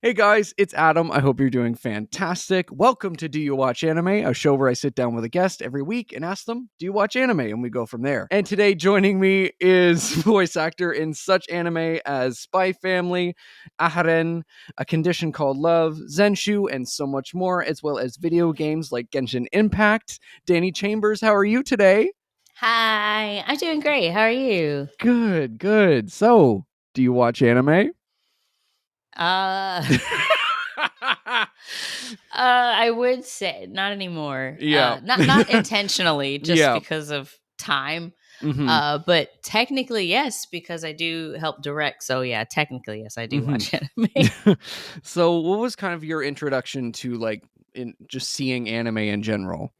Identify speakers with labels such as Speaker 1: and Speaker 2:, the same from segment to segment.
Speaker 1: Hey guys, it's Adam. I hope you're doing fantastic. Welcome to Do You Watch Anime, a show where I sit down with a guest every week and ask them, do you watch anime? And we go from there. And today joining me is voice actor in such anime as Spy Family, Aharen, A Condition Called Love, ZENSHU, and so much more, as well as video games like Genshin Impact. Dani Chambers, how are you today?
Speaker 2: Hi, I'm doing great. How are you?
Speaker 1: Good. So, do you watch anime?
Speaker 2: Uh, I would say not anymore.
Speaker 1: Yeah.
Speaker 2: Not intentionally, just
Speaker 1: Yeah.
Speaker 2: because of time.
Speaker 1: Mm-hmm.
Speaker 2: But technically, yes, because I do help direct. So yeah, technically, yes, I do
Speaker 1: Mm-hmm.
Speaker 2: watch anime.
Speaker 1: So, what was kind of your introduction to in just seeing anime in general?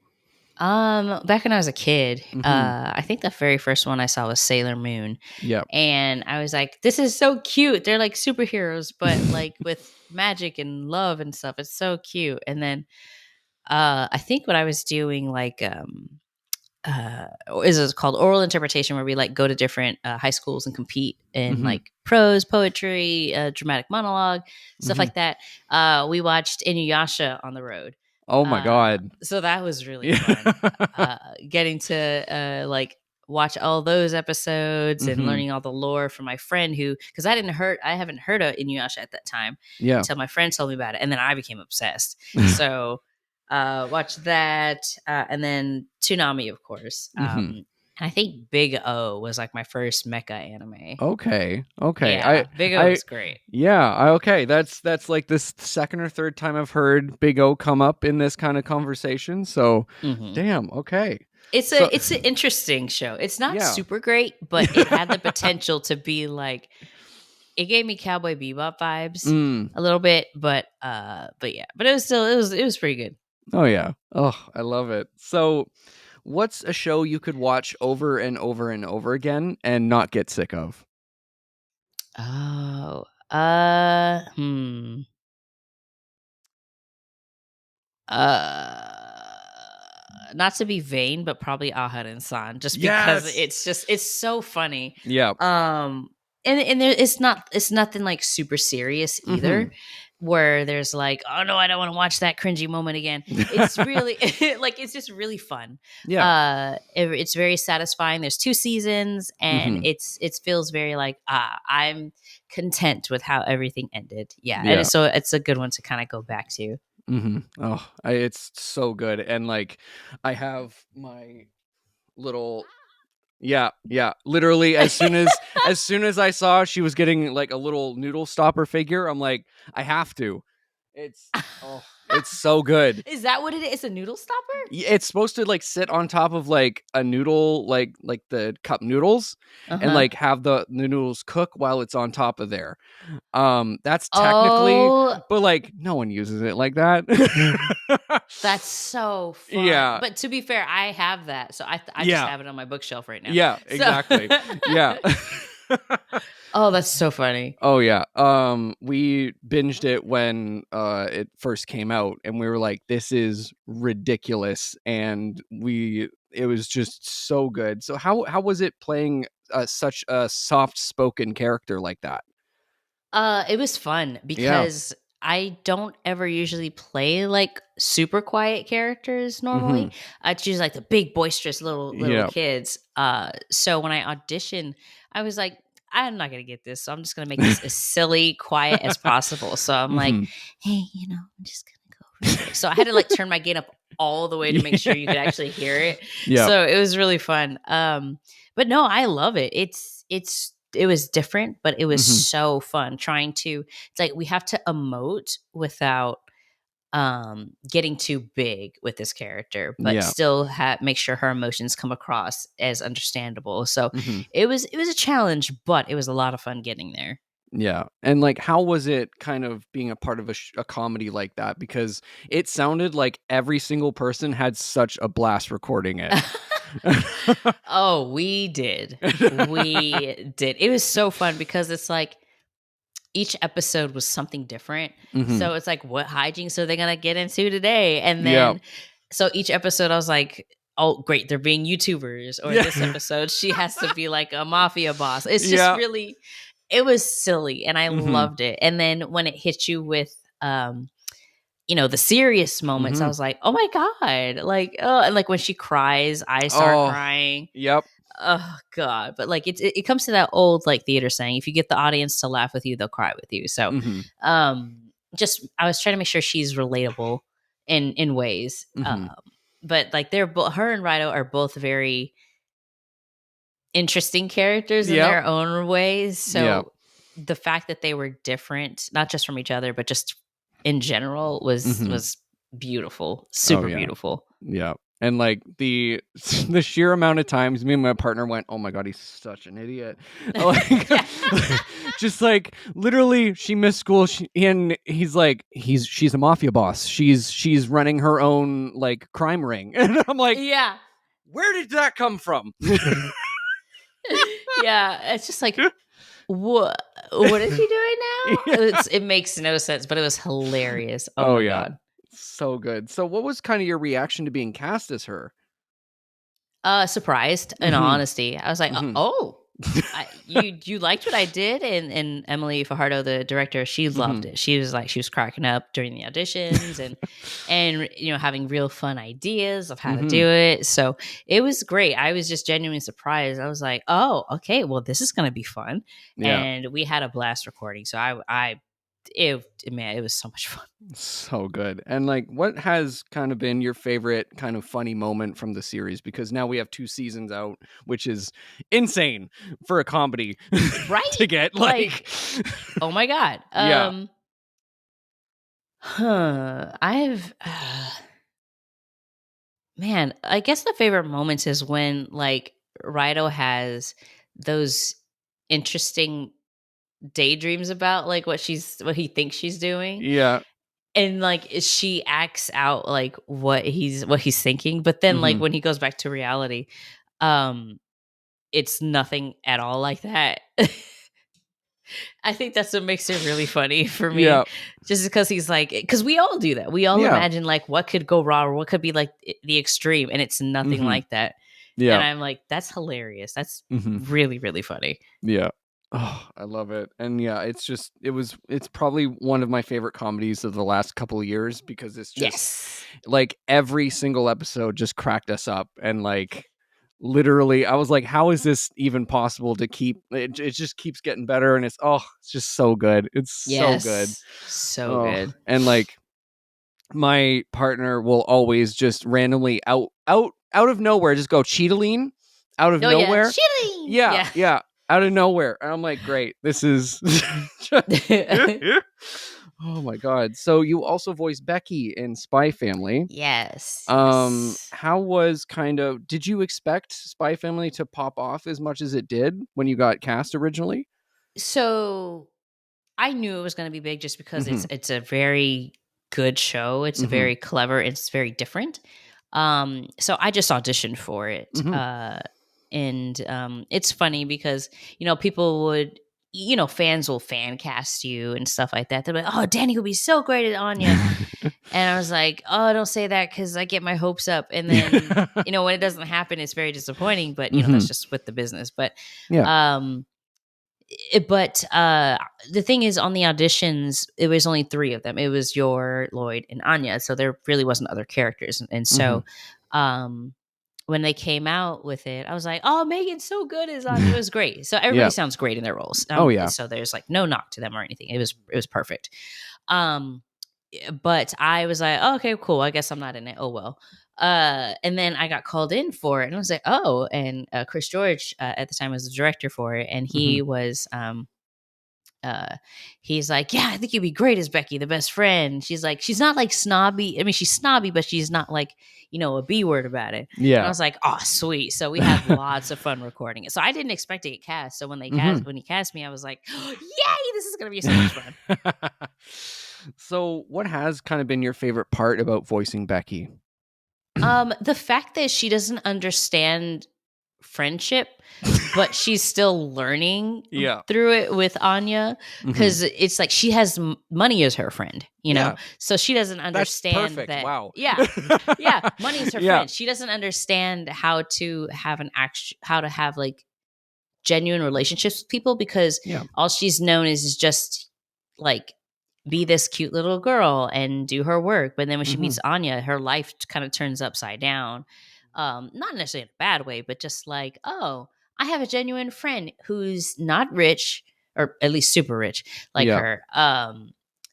Speaker 2: Back when I was a kid,
Speaker 1: Mm-hmm.
Speaker 2: I think the very first one I saw was Sailor Moon,
Speaker 1: Yeah.
Speaker 2: and I was like, "This is so cute. They're like superheroes, but like with magic and love and stuff. It's so cute." And then I think what I was doing is it called oral interpretation, where we like go to different high schools and compete in
Speaker 1: Mm-hmm.
Speaker 2: like prose, poetry, dramatic monologue, stuff
Speaker 1: Mm-hmm.
Speaker 2: like that. We watched Inuyasha on the road.
Speaker 1: Oh my god.
Speaker 2: So that was really
Speaker 1: Yeah.
Speaker 2: fun. Getting to like watch all those episodes and
Speaker 1: Mm-hmm.
Speaker 2: learning all the lore from my friend who, because I haven't heard of Inuyasha at that time
Speaker 1: Yeah.
Speaker 2: until my friend told me about it, and then I became obsessed. So watch that, and then Toonami, of course.
Speaker 1: Mm-hmm.
Speaker 2: And I think Big O was like my first mecha anime.
Speaker 1: Okay.
Speaker 2: Yeah, Big O
Speaker 1: I
Speaker 2: was great.
Speaker 1: yeah, okay. That's like this second or third time I've heard Big O come up in this kind of conversation. So,
Speaker 2: Hmm.
Speaker 1: damn, okay.
Speaker 2: It's
Speaker 1: So,
Speaker 2: an interesting show. It's not
Speaker 1: yeah.
Speaker 2: super great, but it had the potential to be like, it gave me Cowboy Bebop vibes
Speaker 1: Mm.
Speaker 2: a little bit, but yeah, but it was still it was pretty good.
Speaker 1: Oh yeah. Oh, I love it. So, what's a show you could watch over and over and over again and not get sick of?
Speaker 2: Oh, uh, not to be vain, but probably Aharen-san, just because
Speaker 1: Yes.
Speaker 2: it's so funny.
Speaker 1: Yeah.
Speaker 2: And there it's nothing like super serious
Speaker 1: Mm-hmm.
Speaker 2: either, where there's like, oh no, I don't want to watch that cringy moment again. It's really like it's just really fun.
Speaker 1: Yeah.
Speaker 2: It's very satisfying. There's 2 seasons, and
Speaker 1: Mm-hmm.
Speaker 2: it feels very like I'm content with how everything ended. Yeah,
Speaker 1: Yeah.
Speaker 2: so it's a good one to kind of go back to.
Speaker 1: Mm-hmm. Oh, it's so good. And like, I have my little. Yeah. Literally, as soon as I saw she was getting like a little noodle stopper figure, I'm like, I have to. It's it's so good.
Speaker 2: Is that what it is? It's a noodle stopper?
Speaker 1: It's supposed to like sit on top of like a noodle, like the cup noodles,
Speaker 2: Uh
Speaker 1: and
Speaker 2: huh.
Speaker 1: like have the noodles cook while it's on top of there. That's technically,
Speaker 2: Oh,
Speaker 1: but like no one uses it like that.
Speaker 2: that's so fun.
Speaker 1: Yeah.
Speaker 2: But to be fair, I have that. So I just
Speaker 1: Yeah.
Speaker 2: have it on my bookshelf right now.
Speaker 1: Yeah,
Speaker 2: So
Speaker 1: exactly. Yeah.
Speaker 2: Oh, that's so funny.
Speaker 1: Oh yeah. We binged it when it first came out and we were like, this is ridiculous, and it was just so good. So how was it playing such a soft spoken character like that?
Speaker 2: It was fun
Speaker 1: Yeah.
Speaker 2: because I don't ever usually play like super quiet characters
Speaker 1: Mm-hmm.
Speaker 2: normally. I choose like the big boisterous little
Speaker 1: Yeah.
Speaker 2: kids. So when I auditioned, I was like, I'm not gonna get this, so I'm just gonna make this as silly, quiet as possible. So I'm like,
Speaker 1: Mm-hmm.
Speaker 2: hey, I'm just gonna go over here. So I had to like turn my gain up all the way to make sure you could actually hear it.
Speaker 1: Yeah.
Speaker 2: So it was really fun. But no, I love it. It was different, but it was
Speaker 1: Mm-hmm.
Speaker 2: so fun trying to, it's like we have to emote without getting too big with this character, but
Speaker 1: Yeah.
Speaker 2: still make sure her emotions come across as understandable. So
Speaker 1: Mm-hmm.
Speaker 2: it was a challenge, but it was a lot of fun getting there.
Speaker 1: Yeah. And like, how was it kind of being a part of a comedy like that? Because it sounded like every single person had such a blast recording it.
Speaker 2: Oh, we did. We did. It was so fun because it's like each episode was something different.
Speaker 1: Hmm.
Speaker 2: So it's like, what hijinks are they going to get into today? And
Speaker 1: Yeah.
Speaker 2: then, so each episode, I was like, oh, great, they're being YouTubers. Or this
Speaker 1: Yeah.
Speaker 2: episode, she has to be like a mafia boss. It's just
Speaker 1: Yeah.
Speaker 2: really, it was silly and I
Speaker 1: Mhm.
Speaker 2: loved it. And then when it hit you with the serious moments, I
Speaker 1: Mhm.
Speaker 2: was like, "Oh my god." Like, oh, and like when she cries, I start
Speaker 1: Oh,
Speaker 2: crying.
Speaker 1: yep.
Speaker 2: Oh god. But like it comes to that old like theater saying, if you get the audience to laugh with you, they'll cry with you. So,
Speaker 1: Mhm.
Speaker 2: just I was trying to make sure she's relatable in ways.
Speaker 1: Mhm.
Speaker 2: But like they're both her and Rido are both very interesting characters in
Speaker 1: Yep.
Speaker 2: their own ways.
Speaker 1: Yep.
Speaker 2: So the fact that they were different, not just from each other, but just in general, was
Speaker 1: Mhm.
Speaker 2: was beautiful,
Speaker 1: Oh,
Speaker 2: super
Speaker 1: yeah.
Speaker 2: beautiful.
Speaker 1: Yeah. And like the the sheer amount of times me and my partner went, "Oh my god, he's such an idiot." Like
Speaker 2: Yeah.
Speaker 1: just like literally she missed school and he's like she's a mafia boss. She's running her own like crime ring. And I'm like,
Speaker 2: Yeah.
Speaker 1: "Where did that come from?"
Speaker 2: Yeah. It's just like, what is she doing now?
Speaker 1: Yeah.
Speaker 2: It makes no sense, but it was hilarious. Oh
Speaker 1: Oh
Speaker 2: my
Speaker 1: yeah.
Speaker 2: god.
Speaker 1: So good. So what was kind of your reaction to being cast as her?
Speaker 2: Surprised, in all
Speaker 1: Mhm.
Speaker 2: honesty. I was like,
Speaker 1: Mhm.
Speaker 2: oh, you liked what I did, and Emily Fajardo, the director, she loved
Speaker 1: Mhm.
Speaker 2: it. She was like, she was cracking up during the auditions, and having real fun ideas of how to
Speaker 1: Mhm.
Speaker 2: do it. So it was great. I was just genuinely surprised. I was like, oh, okay, well, this is gonna be fun,
Speaker 1: Yeah.
Speaker 2: and we had a blast recording. So man, it was so much fun.
Speaker 1: So good. And like what has kind of been your favorite kind of funny moment from the series? Because now we have 2 seasons out, which is insane for a comedy to
Speaker 2: Right?
Speaker 1: get like
Speaker 2: Like, oh my god.
Speaker 1: yeah.
Speaker 2: I've man, I guess the favorite moments is when like Rido has those interesting daydreams about like what he thinks she's doing,
Speaker 1: Yeah.
Speaker 2: and like she acts out like what he's thinking, but then like
Speaker 1: Mhm.
Speaker 2: when he goes back to reality, um it's nothing at all like that. I think that's what makes it really funny for me.
Speaker 1: Yeah.
Speaker 2: Just because he's like, because we all do that. We all
Speaker 1: Yeah.
Speaker 2: imagine like what could go wrong or what could be like the extreme, and it's nothing
Speaker 1: Mhm.
Speaker 2: like that. And
Speaker 1: Yeah.
Speaker 2: I'm like, that's hilarious. That's
Speaker 1: Mhm.
Speaker 2: really, really funny.
Speaker 1: Yeah. Oh, I love it. And yeah, it's probably one of my favorite comedies of the last couple of years because it's just
Speaker 2: Yes.
Speaker 1: like every single episode just cracked us up and like literally I was like, how is this even possible to keep it just keeps getting better and it's just so good. It's so good.
Speaker 2: Yes. So
Speaker 1: Oh,
Speaker 2: good.
Speaker 1: and like my partner will always just randomly out of nowhere just go Cheetaline out of
Speaker 2: Oh, yeah.
Speaker 1: nowhere.
Speaker 2: Chilling.
Speaker 1: Yeah,
Speaker 2: Yeah.
Speaker 1: yeah, out of nowhere. And I'm like, great. This is oh my god. So you also voiced Becky in Spy Family.
Speaker 2: Yes. Yes.
Speaker 1: How was did you expect Spy Family to pop off as much as it did when you got cast originally?
Speaker 2: So I knew it was going to be big just because
Speaker 1: Mhm.
Speaker 2: it's a very good show. It's a
Speaker 1: Mhm.
Speaker 2: very clever. It's very different. So I just auditioned for it,
Speaker 1: Mhm.
Speaker 2: and it's funny because people would fans will fan cast you and stuff like that. They're like, "Oh, Danny would be so great at Anya," and I was like, "Oh, don't say that because I get my hopes up." And then when it doesn't happen, it's very disappointing. But that's
Speaker 1: Mhm.
Speaker 2: just with the business. But
Speaker 1: Yeah.
Speaker 2: um, the thing is, on the auditions, it was only three of them. It was your Lloyd and Anya, so there really wasn't other characters. And
Speaker 1: Mhm.
Speaker 2: so, um, when they came out with it, I was like, "Oh, Megan's so good as Anya. It was great." So everybody
Speaker 1: Yeah.
Speaker 2: sounds great in their roles.
Speaker 1: Oh, yeah.
Speaker 2: So there's like no knock to them or anything. It was perfect. Um, but I was like, oh, okay, cool. I guess I'm not in it. Oh well. And then I got called in for it, and I was like, oh. And Chris George at the time was the director for it, and
Speaker 1: Mhm.
Speaker 2: uh, he's like, yeah, I think you'd be great as Becky, the best friend. She's like, she's not like snobby. I mean, she's snobby, but she's not like a B word about it. And I
Speaker 1: Yeah.
Speaker 2: was like, oh, sweet. So we had lots of fun recording it. So I didn't expect to get cast. So
Speaker 1: Mhm.
Speaker 2: when he cast me, I was like, yay, this is gonna be so much fun.
Speaker 1: So, what has kind of been your favorite part about voicing Becky?
Speaker 2: The fact that she doesn't understand friendship, but she's still learning
Speaker 1: Yeah.
Speaker 2: through it with Anya,
Speaker 1: Mhm.
Speaker 2: because it's like she has money as her friend,
Speaker 1: Yeah.
Speaker 2: so she doesn't
Speaker 1: That's
Speaker 2: understand
Speaker 1: perfect.
Speaker 2: that.
Speaker 1: Wow.
Speaker 2: Yeah, yeah, money is her
Speaker 1: Yeah.
Speaker 2: friend. She doesn't understand how to have how to have like genuine relationships with people, because
Speaker 1: Yeah.
Speaker 2: all she's known is just like be this cute little girl and do her work. But then when she
Speaker 1: Mhm.
Speaker 2: meets Anya, her life kind of turns upside down. Not necessarily in a bad way, but just like, oh, I have a genuine friend who's not rich, or at least super rich like
Speaker 1: Yeah.
Speaker 2: her,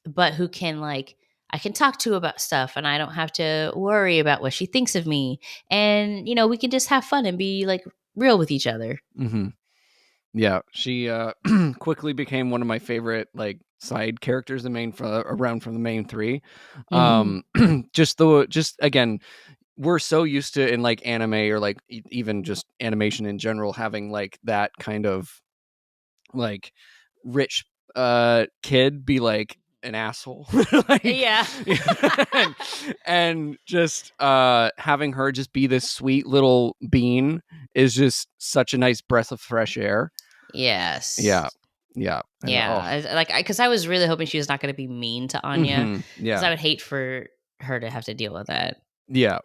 Speaker 2: but who can like I can talk to about stuff, and I don't have to worry about what she thinks of me. And we can just have fun and be like real with each other.
Speaker 1: Mhm. Yeah, she quickly became one of my favorite like side characters, around from the main three.
Speaker 2: Hmm.
Speaker 1: Just again, we're so used to in like anime or like even just animation in general having like that kind of like rich kid be like an asshole like
Speaker 2: Yeah.
Speaker 1: and, and just having her just be this sweet little bean is just such a nice breath of fresh air.
Speaker 2: Yes.
Speaker 1: Yeah. Yeah. And
Speaker 2: Yeah. Because I was really hoping she was not going to be mean to Anya, because
Speaker 1: yeah.
Speaker 2: I would hate for her to have to deal with that.
Speaker 1: Yeah.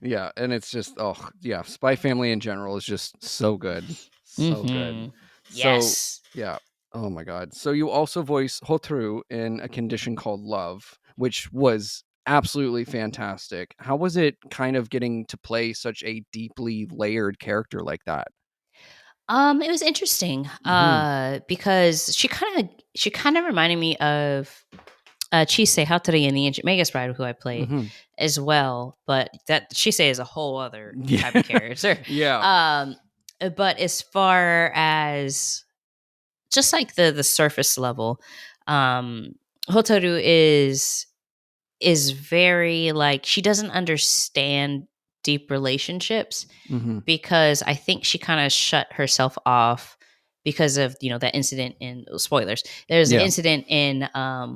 Speaker 1: Yeah, and it's just yeah, Spy Family in general is just so good. So good.
Speaker 2: Hmm.
Speaker 1: So,
Speaker 2: Yes.
Speaker 1: yeah. Oh my god. So you also voice Hotaru in A Condition Called Love, which was absolutely fantastic. How was it kind of getting to play such a deeply layered character like that?
Speaker 2: It was interesting,
Speaker 1: Mhm.
Speaker 2: because she kind of reminded me of Chise Hattori in The Ancient Magus Bride, who I play
Speaker 1: Mhm.
Speaker 2: as well. But that Chise is a whole other type
Speaker 1: Yeah.
Speaker 2: of character.
Speaker 1: Yeah.
Speaker 2: Um, but as far as just like the surface level, um, Hotaru is very like, she doesn't understand deep relationships,
Speaker 1: Mhm.
Speaker 2: because I think she kind of shut herself off because of that incident in spoilers. There's an
Speaker 1: Yeah.
Speaker 2: incident in I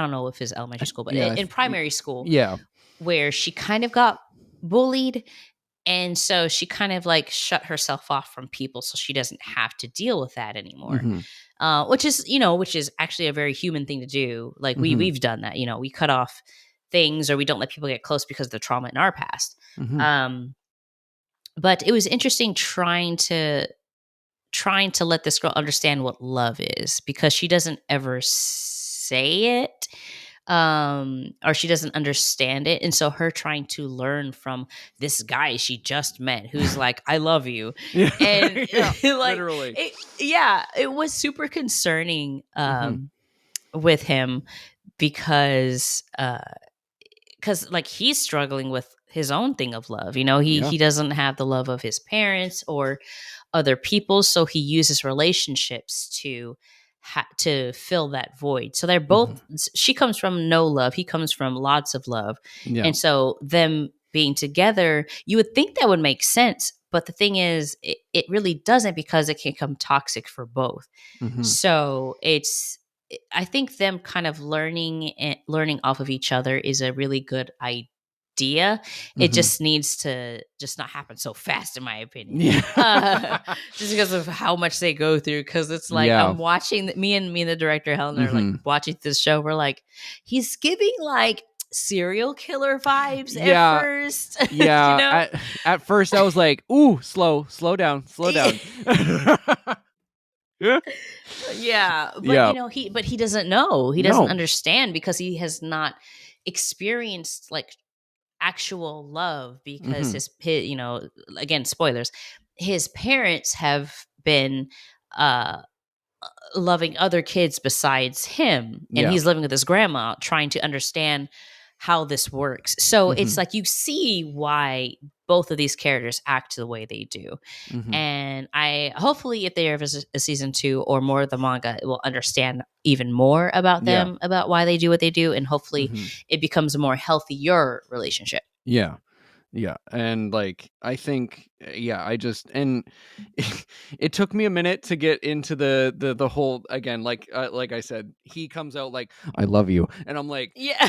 Speaker 2: don't know if it's elementary school, but
Speaker 1: Yeah.
Speaker 2: in primary school,
Speaker 1: Yeah.
Speaker 2: where she kind of got bullied, and so she kind of like shut herself off from people so she doesn't have to deal with that anymore.
Speaker 1: Mhm.
Speaker 2: Which is actually a very human thing to do. Like
Speaker 1: Mhm.
Speaker 2: we've done that. We cut off things, or we don't let people get close because of the trauma in our past.
Speaker 1: Mhm.
Speaker 2: Um, but it was interesting trying to let this girl understand what love is, because she doesn't ever say it, or she doesn't understand it. And so her trying to learn from this guy she just met, who's like, I love you.
Speaker 1: Yeah.
Speaker 2: And
Speaker 1: Yeah.
Speaker 2: like
Speaker 1: Literally.
Speaker 2: it was super concerning,
Speaker 1: Mhm.
Speaker 2: with him, because like he's struggling with his own thing of love. he
Speaker 1: Yeah.
Speaker 2: he doesn't have the love of his parents or other people, so he uses relationships to fill that void. So they're both,
Speaker 1: Mhm.
Speaker 2: she comes from no love, he comes from lots of love.
Speaker 1: Yeah.
Speaker 2: And so them being together, you would think that would make sense, but the thing is, it really doesn't, because it can become toxic for both.
Speaker 1: Mhm.
Speaker 2: So I think them kind of learning off of each other is a really good idea. It
Speaker 1: Mhm.
Speaker 2: just needs to just not happen so fast, in my opinion.
Speaker 1: Yeah.
Speaker 2: Just because of how much they go through. Because it's like
Speaker 1: Yeah.
Speaker 2: I'm watching me and the director Helen are like
Speaker 1: Mhm.
Speaker 2: watching this show. We're like, he's giving like serial killer vibes at
Speaker 1: Yeah.
Speaker 2: first, you
Speaker 1: Yeah.
Speaker 2: know.
Speaker 1: At first I was like, "Ooh, slow down, slow
Speaker 2: Yeah.
Speaker 1: down." Yeah.
Speaker 2: Yeah, but
Speaker 1: Yeah.
Speaker 2: he doesn't know. He doesn't
Speaker 1: No.
Speaker 2: understand, because he has not experienced like actual love, because
Speaker 1: Mhm.
Speaker 2: his again, spoilers, his parents have been uh loving other kids besides him, and
Speaker 1: Yeah.
Speaker 2: he's living with his grandma trying to understand how this works. So it's
Speaker 1: Mhm.
Speaker 2: like you see why both of these characters act the way they do.
Speaker 1: Mhm.
Speaker 2: And I hopefully, if there is a season 2 or more of the manga, it will understand even more about
Speaker 1: Yeah.
Speaker 2: them, about why they do what they do, and hopefully
Speaker 1: Mhm.
Speaker 2: it becomes a more healthier relationship.
Speaker 1: Yeah. Yeah, and like I think yeah, I just and it took me a minute to get into the whole again like I said, he comes out like I love you and I'm like
Speaker 2: Yeah.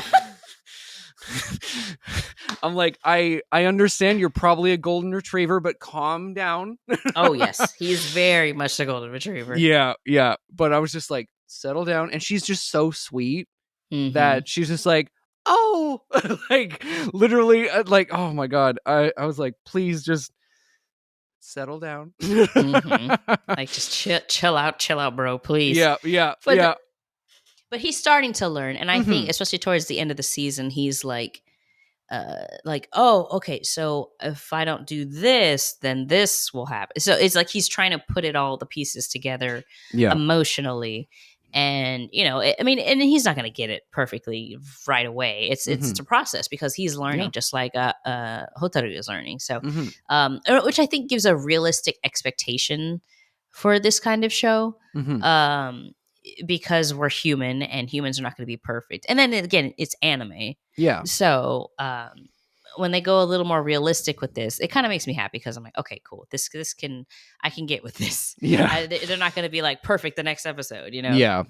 Speaker 1: I'm like I understand you're probably a golden retriever but calm down.
Speaker 2: Oh yes, he's very much a golden retriever.
Speaker 1: Yeah, yeah, but I was just like settle down and she's just so sweet
Speaker 2: Hmm.
Speaker 1: that she's just like, "Oh," like literally like oh my god. I was like, "Please just settle down.
Speaker 2: Like, just chill out, bro, please.
Speaker 1: Yeah, yeah,
Speaker 2: But
Speaker 1: yeah.
Speaker 2: but he's starting to learn, and I think,
Speaker 1: Mhm.
Speaker 2: especially towards the end of the season, he's like, oh, okay, so if I don't do this, then this will happen. So it's like he's trying to put the pieces together
Speaker 1: Yeah.
Speaker 2: emotionally. And I mean, and he's not going to get it perfectly right away. It's
Speaker 1: Mhm.
Speaker 2: a process, because he's learning
Speaker 1: Yeah.
Speaker 2: just like Hotaru is learning. So
Speaker 1: Mhm.
Speaker 2: which I think gives a realistic expectation for this kind of show.
Speaker 1: Mhm.
Speaker 2: Because we're human, and humans are not going to be perfect. And then again, it's anime.
Speaker 1: Yeah.
Speaker 2: So when they go a little more realistic with this, it kind of makes me happy, because I'm like, okay, cool. This can I can get with this.
Speaker 1: Yeah.
Speaker 2: They're not going to be like perfect the next episode,
Speaker 1: Yeah.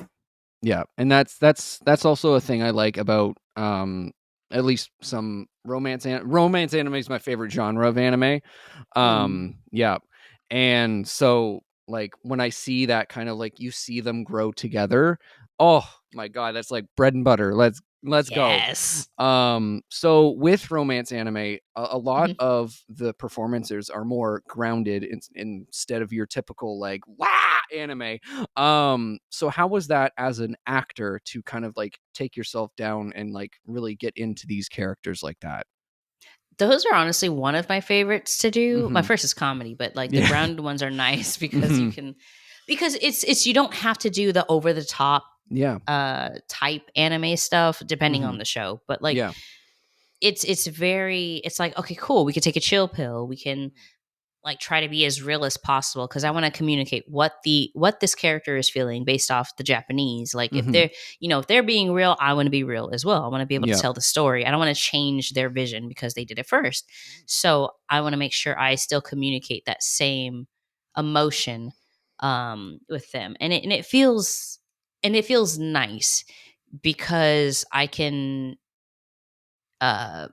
Speaker 1: Yeah. And that's also a thing I like about at least some romance anime is my favorite genre of anime. Yeah. And so like when I see that kind of like you see them grow together, oh my god, that's like bread and butter. Let's go.
Speaker 2: Yes.
Speaker 1: So with romance anime, a lot
Speaker 2: Mhm.
Speaker 1: of the performances are more grounded instead of your typical like wah anime. So how was that as an actor to kind of like take yourself down and like really get into these characters like that?
Speaker 2: Those are honestly one of my favorites to do. My
Speaker 1: Mm-hmm.
Speaker 2: first is comedy, but like the
Speaker 1: Yeah.
Speaker 2: grounded ones are nice because
Speaker 1: Mm-hmm.
Speaker 2: it's you don't have to do the over the top
Speaker 1: Yeah.
Speaker 2: type anime stuff depending
Speaker 1: Mm-hmm.
Speaker 2: on the show. But like
Speaker 1: Yeah.
Speaker 2: it's like, okay, cool, we could take a chill pill. We can like try to be as real as possible, because I want to communicate what this character is feeling based off the Japanese. Like if
Speaker 1: Mm-hmm.
Speaker 2: they're being real, I want to be real as well. I want to be able to
Speaker 1: Yeah.
Speaker 2: tell the story. I don't want to change their vision because they did it first. So I want to make sure I still communicate that same emotion with them, and it feels nice, because I can uh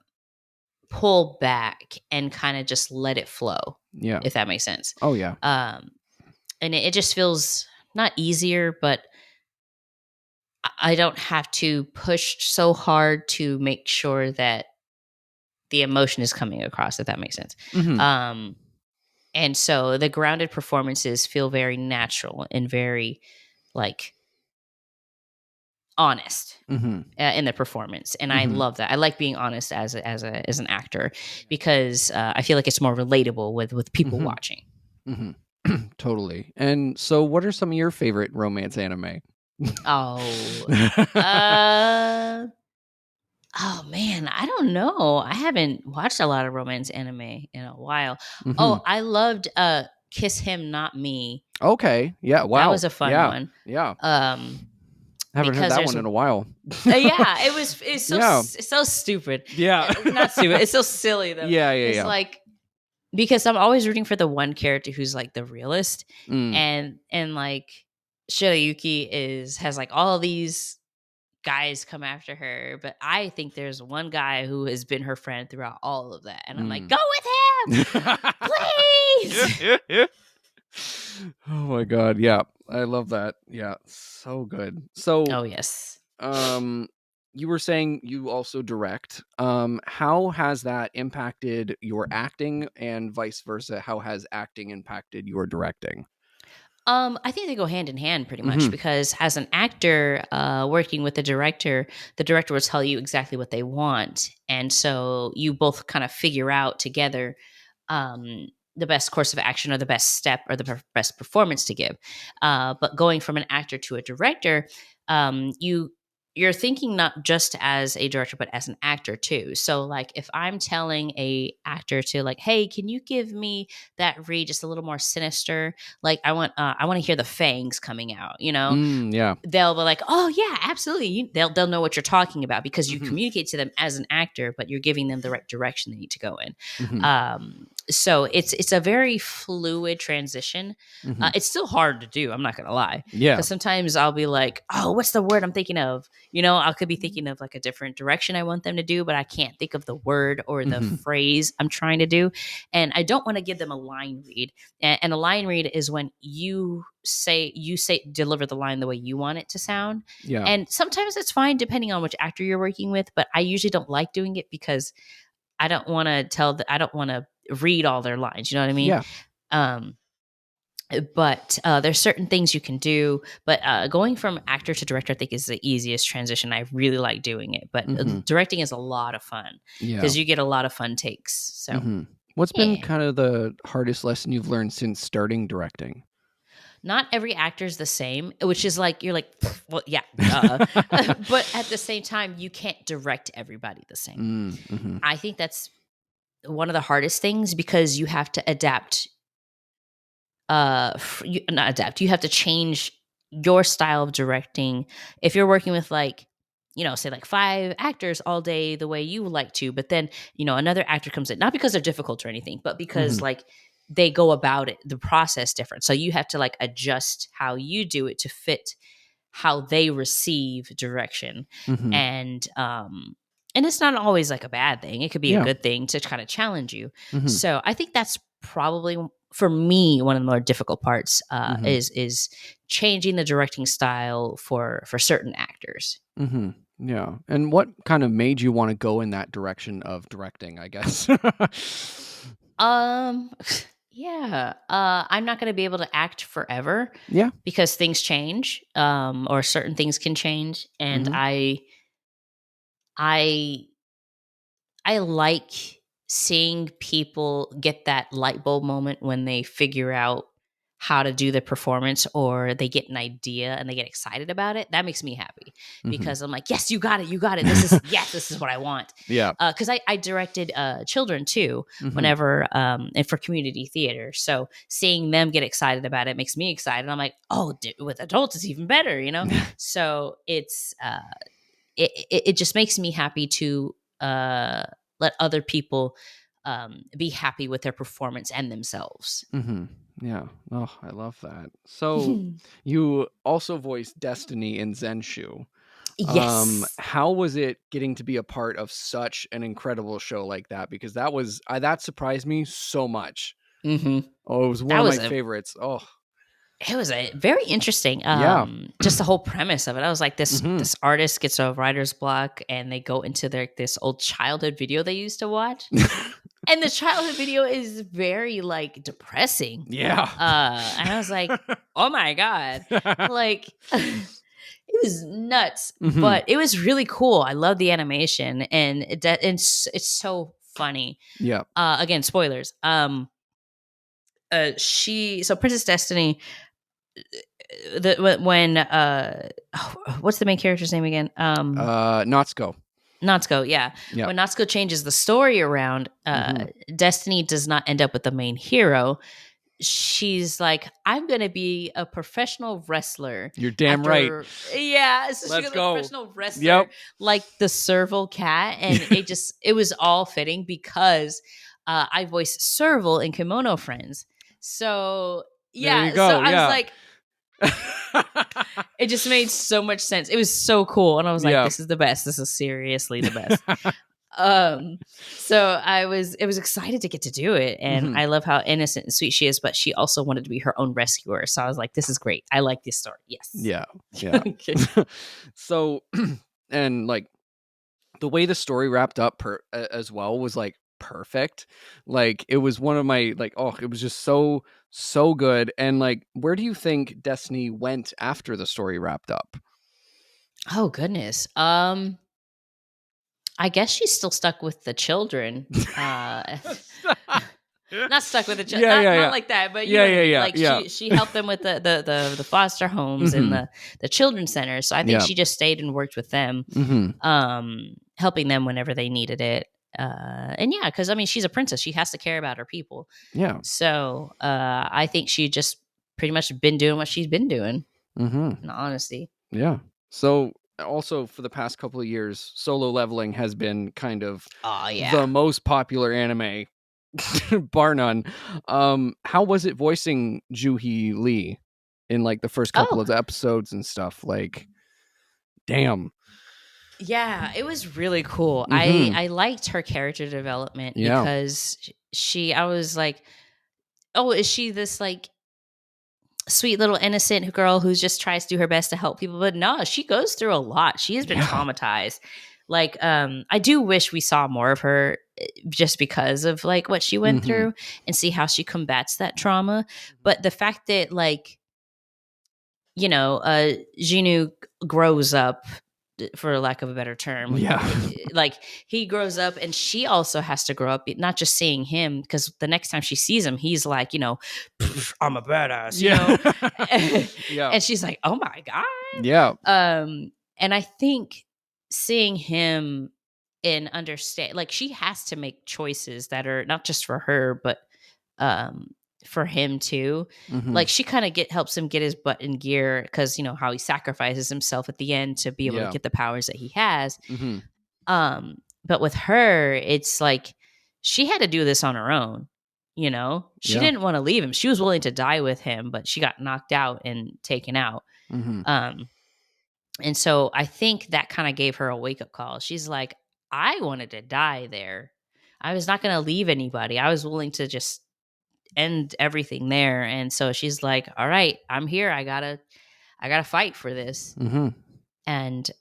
Speaker 2: pull back and kind of just let it flow,
Speaker 1: Yeah.
Speaker 2: if that makes sense.
Speaker 1: Oh yeah.
Speaker 2: Um, and it just feels not easier, but I don't have to push so hard to make sure that the emotion is coming across, if that makes sense.
Speaker 1: Mm-hmm.
Speaker 2: Um, and so the grounded performances feel very natural and very like honest
Speaker 1: Mm-hmm.
Speaker 2: in the performance, and I
Speaker 1: Mm-hmm.
Speaker 2: love that. I like being honest as an actor, because I feel like it's more relatable with people
Speaker 1: Mm-hmm.
Speaker 2: watching.
Speaker 1: Mm-hmm. Totally. And so what are some of your favorite romance anime?
Speaker 2: Oh, uh, oh man, I don't know. I haven't watched a lot of romance anime in a while.
Speaker 1: Mm-hmm.
Speaker 2: Oh, I loved Kiss Him Not Me.
Speaker 1: Okay. Yeah.
Speaker 2: That
Speaker 1: Wow.
Speaker 2: was a fun
Speaker 1: Yeah.
Speaker 2: one.
Speaker 1: Yeah.
Speaker 2: Um,
Speaker 1: Haven't heard
Speaker 2: because
Speaker 1: that
Speaker 2: there's
Speaker 1: one in a while.
Speaker 2: yeah,
Speaker 1: Yeah.
Speaker 2: it's so stupid.
Speaker 1: Yeah.
Speaker 2: Not stupid. It's so silly though.
Speaker 1: Yeah. Yeah.
Speaker 2: It's
Speaker 1: Yeah.
Speaker 2: like, because I'm always rooting for the one character who's like the realist,
Speaker 1: Mm.
Speaker 2: and like Shirayuki has like all these guys come after her, but I think there's one guy who has been her friend throughout all of that, and I'm like,
Speaker 1: Mm.
Speaker 2: go with him, please.
Speaker 1: Oh my god. Yeah. I love that. Yeah. So good. So,
Speaker 2: Oh yes.
Speaker 1: um, you were saying you also direct. How has that impacted your acting and vice versa? How has acting impacted your directing?
Speaker 2: I think they go hand in hand pretty much,
Speaker 1: Mm-hmm.
Speaker 2: because as an actor working with the director will tell you exactly what they want, and so you both kind of figure out together um, the best course of action, or the best step, or the best performance to give. But going from an actor to a director, you're thinking not just as a director but as an actor too. So like if I'm telling a actor to like, hey, can you give me that read just a little more sinister? Like I want to hear the fangs coming out,
Speaker 1: Yeah.
Speaker 2: they'll be like, "Oh yeah, absolutely." They'll know what you're talking about, because you
Speaker 1: Mm-hmm.
Speaker 2: communicate to them as an actor, but you're giving them the right direction they need to go in.
Speaker 1: Mm-hmm.
Speaker 2: So it's a very fluid transition.
Speaker 1: Mm-hmm.
Speaker 2: It's still hard to do. I'm not gonna lie,
Speaker 1: Yeah.
Speaker 2: because sometimes I'll be like, "Oh, what's the word I'm thinking of?" I could be thinking of like a different direction I want them to do, but I can't think of the word or the
Speaker 1: Mm-hmm.
Speaker 2: phrase I'm trying to do, and I don't want to give them a line read. And a line read is when you say deliver the line the way you want it to sound.
Speaker 1: Yeah.
Speaker 2: And sometimes it's fine depending on which actor you're working with, but I usually don't like doing it, because I don't want to read all their lines, you know what I mean?
Speaker 1: Yeah.
Speaker 2: Um, but there's certain things you can do. But going from actor to director, I think, is the easiest transition. I really like doing it. But
Speaker 1: Mm-hmm.
Speaker 2: directing is a lot of fun
Speaker 1: Yeah.
Speaker 2: because you get a lot of fun takes. So,
Speaker 1: Mm-hmm. What's been
Speaker 2: yeah.
Speaker 1: kind of the hardest lesson you've learned since starting directing?
Speaker 2: Not every actor is the same, which is like, you're like, well, yeah. But at the same time, you can't direct everybody the same.
Speaker 1: Mm-hmm.
Speaker 2: I think that's one of the hardest things because you have to adapt. Not adapt. You have to change your style of directing. If you're working with like, say like 5 actors all day the way you would like to, but then, another actor comes in, not because they're difficult or anything, but because
Speaker 1: Mm-hmm.
Speaker 2: like they go about it, the process different. So you have to like adjust how you do it to fit how they receive direction.
Speaker 1: Mm-hmm.
Speaker 2: And it's not always like a bad thing. It could be a
Speaker 1: Yeah.
Speaker 2: good thing to kind of challenge you.
Speaker 1: Mm-hmm.
Speaker 2: So I think that's probably, for me, one of the more difficult parts
Speaker 1: Mm-hmm.
Speaker 2: is changing the directing style for certain actors.
Speaker 1: Mm-hmm. Yeah. And what kind of made you want to go in that direction of directing, I guess?
Speaker 2: Um, yeah, I'm not going to be able to act forever
Speaker 1: Yeah.
Speaker 2: because things change, or certain things can change, and
Speaker 1: Mm-hmm.
Speaker 2: I I like seeing people get that light bulb moment when they figure out how to do the performance, or they get an idea and they get excited about it. That makes me happy
Speaker 1: Mm-hmm.
Speaker 2: because I'm like, yes, you got it. You got it. This is what I want.
Speaker 1: Yeah.
Speaker 2: Cause I directed children too,
Speaker 1: Mm-hmm.
Speaker 2: whenever, and for community theater. So seeing them get excited about it makes me excited. I'm like, oh, with adults, it's even better. So it just makes me happy to let other people be happy with their performance and themselves.
Speaker 1: Mm-hmm. Yeah. Oh, I love that. So you also voiced Destiny in ZENSHU.
Speaker 2: Yes.
Speaker 1: How was it getting to be a part of such an incredible show like that? Because that surprised me so much.
Speaker 2: Hmm.
Speaker 1: Oh, it was one
Speaker 2: That
Speaker 1: of
Speaker 2: was
Speaker 1: my favorites. Oh,
Speaker 2: it was a very interesting,
Speaker 1: yeah.
Speaker 2: just the whole premise of it. I was like, this
Speaker 1: Mm-hmm.
Speaker 2: this artist gets a writer's block and they go into this old childhood video they used to watch. And the childhood video is very like depressing.
Speaker 1: Yeah.
Speaker 2: And I was like, oh my God. Like it was nuts,
Speaker 1: Mm-hmm.
Speaker 2: but it was really cool. I love the animation and it's so funny.
Speaker 1: Yeah.
Speaker 2: Again, spoilers. So Princess Destiny, when what's the main character's name again?
Speaker 1: Natsuko.
Speaker 2: Natsuko, yeah.
Speaker 1: Yeah.
Speaker 2: When Natsuko changes the story around,
Speaker 1: Mm-hmm.
Speaker 2: Destiny does not end up with the main hero. She's like, I'm gonna be a professional wrestler.
Speaker 1: You're damn right.
Speaker 2: After, yeah, so she's
Speaker 1: Let's
Speaker 2: gonna be a
Speaker 1: go.
Speaker 2: professional wrestler,
Speaker 1: Yep.
Speaker 2: like the Serval cat, and it was all fitting because I voiced Serval in Kimono Friends. So
Speaker 1: There you
Speaker 2: yeah, so
Speaker 1: go.
Speaker 2: I was
Speaker 1: Yeah.
Speaker 2: like, it just made so much sense. It was so cool, and I was like,
Speaker 1: Yeah.
Speaker 2: this is the best. This is seriously the best. So I was excited to get to do it, and
Speaker 1: Mhm.
Speaker 2: I love how innocent and sweet she is, but she also wanted to be her own rescuer. So I was like, this is great. I like this story. Yes.
Speaker 1: Yeah. Yeah.
Speaker 2: Okay.
Speaker 1: So, and like the way the story wrapped up as well was like perfect. Like it was one of my like, oh, it was just so good. And like, where do you think Destiny went after the story wrapped up?
Speaker 2: Oh goodness. I guess she's still stuck with the children. Not stuck with the children.
Speaker 1: Yeah,
Speaker 2: Not
Speaker 1: yeah.
Speaker 2: like that, but you
Speaker 1: Yeah,
Speaker 2: know what I
Speaker 1: yeah,
Speaker 2: mean.
Speaker 1: yeah,
Speaker 2: Like
Speaker 1: yeah.
Speaker 2: she helped them with the foster homes and
Speaker 1: Mhm.
Speaker 2: the children's centers. So I think
Speaker 1: Yeah.
Speaker 2: she just stayed and worked with them,
Speaker 1: Mhm.
Speaker 2: helping them whenever they needed it. And yeah, because I mean, she's a princess; she has to care about her people.
Speaker 1: Yeah.
Speaker 2: So I think she just pretty much been doing what she's been doing.
Speaker 1: Mhm.
Speaker 2: In honesty.
Speaker 1: Yeah. So also for the past couple of years, Solo Leveling has been kind of
Speaker 2: Oh yeah.
Speaker 1: the most popular anime, bar none. How was it voicing Juhi Lee in like the first couple
Speaker 2: Oh
Speaker 1: of episodes and stuff? Like, damn.
Speaker 2: yeah, it was really cool.
Speaker 1: Mm-hmm.
Speaker 2: I liked her character development
Speaker 1: Yeah.
Speaker 2: because I was like, oh, is she this like sweet little innocent girl who just tries to do her best to help people? But no, she goes through a lot. She has been
Speaker 1: Yeah.
Speaker 2: traumatized Like, I do wish we saw more of her just because of like what she went through and see how she combats that trauma. But the fact that like, Xinu grows up, for lack of a better term.
Speaker 1: Yeah.
Speaker 2: Like he grows up and she also has to grow up, not just seeing him, because the next time she sees him, he's like, I'm a badass,
Speaker 1: Yeah.
Speaker 2: and she's like, oh my God.
Speaker 1: Yeah.
Speaker 2: And I think seeing him and understand, like she has to make choices that are not just for her, but for him too. Like she kind of helps him get his butt in gear, because how he sacrifices himself at the end to be able to
Speaker 1: Yeah.
Speaker 2: get the powers that he has.
Speaker 1: Mm-hmm.
Speaker 2: But with her, it's like she had to do this on her own. She
Speaker 1: Yeah.
Speaker 2: didn't want to leave him. She was willing to die with him, but she got knocked out and taken out.
Speaker 1: Mm-hmm.
Speaker 2: And so I think that kind of gave her a wake up call. She's like, I wanted to die there. I was not going to leave anybody. I was willing to just end everything there. And so she's like, all right, I'm here. I gotta fight for this.
Speaker 1: Mm-hmm.
Speaker 2: And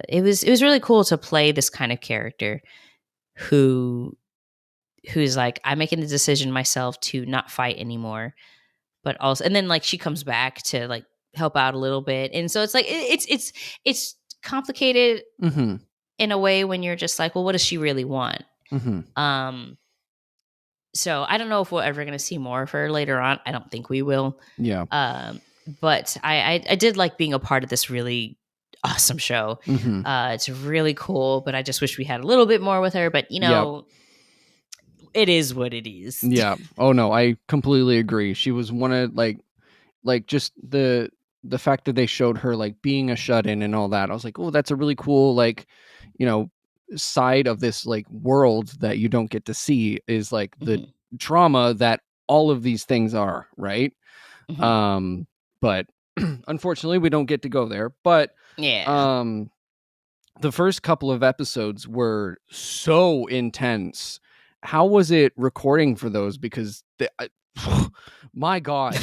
Speaker 2: it was really cool to play this kind of character who's like, I'm making the decision myself to not fight anymore, but also, and then like she comes back to like help out a little bit. And so it's like it's complicated in a way when you're just like, well, what does she really want? So I don't know if we're ever going to see more of her later on. I don't think we will.
Speaker 1: Yeah.
Speaker 2: But I did like being a part of this really awesome show. It's really cool, but I just wish we had a little bit more with her. But it is what it is.
Speaker 1: Yeah. Oh no, I completely agree. She was one of like just the fact that they showed her like being a shut-in and all that. I was like, oh, that's a really cool like, side of this like world that you don't get to see, is like the trauma that all of these things are, right? But unfortunately we don't get to go there. But the first couple of episodes were so intense. How was it recording for those? Because my God.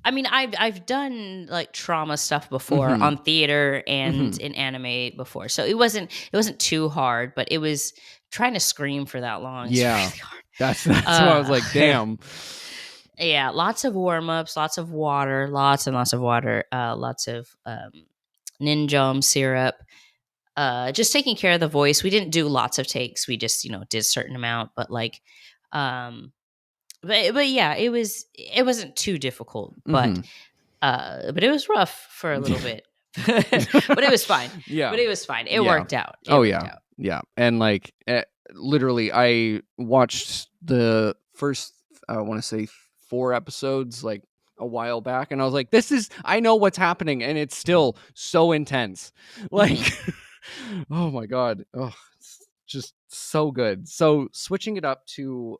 Speaker 2: I mean, I've done like trauma stuff before on theater and in anime before, so it wasn't too hard. But it was trying to scream for that long. It's really hard. That's why I was like, damn. Yeah, lots of warm ups, lots of water, lots and lots of water, lots of ninjom syrup. Just taking care of the voice. We didn't do lots of takes. We just did a certain amount, but like. But yeah, it wasn't too difficult, but it was rough for a little bit, but it was fine.
Speaker 1: Yeah,
Speaker 2: but it was fine. It worked out.
Speaker 1: Yeah. And like literally, I watched the first, I want to say 4 episodes like a while back, and I was like, I know what's happening, and it's still so intense. Like, oh my God. Oh, just so good. So switching it up to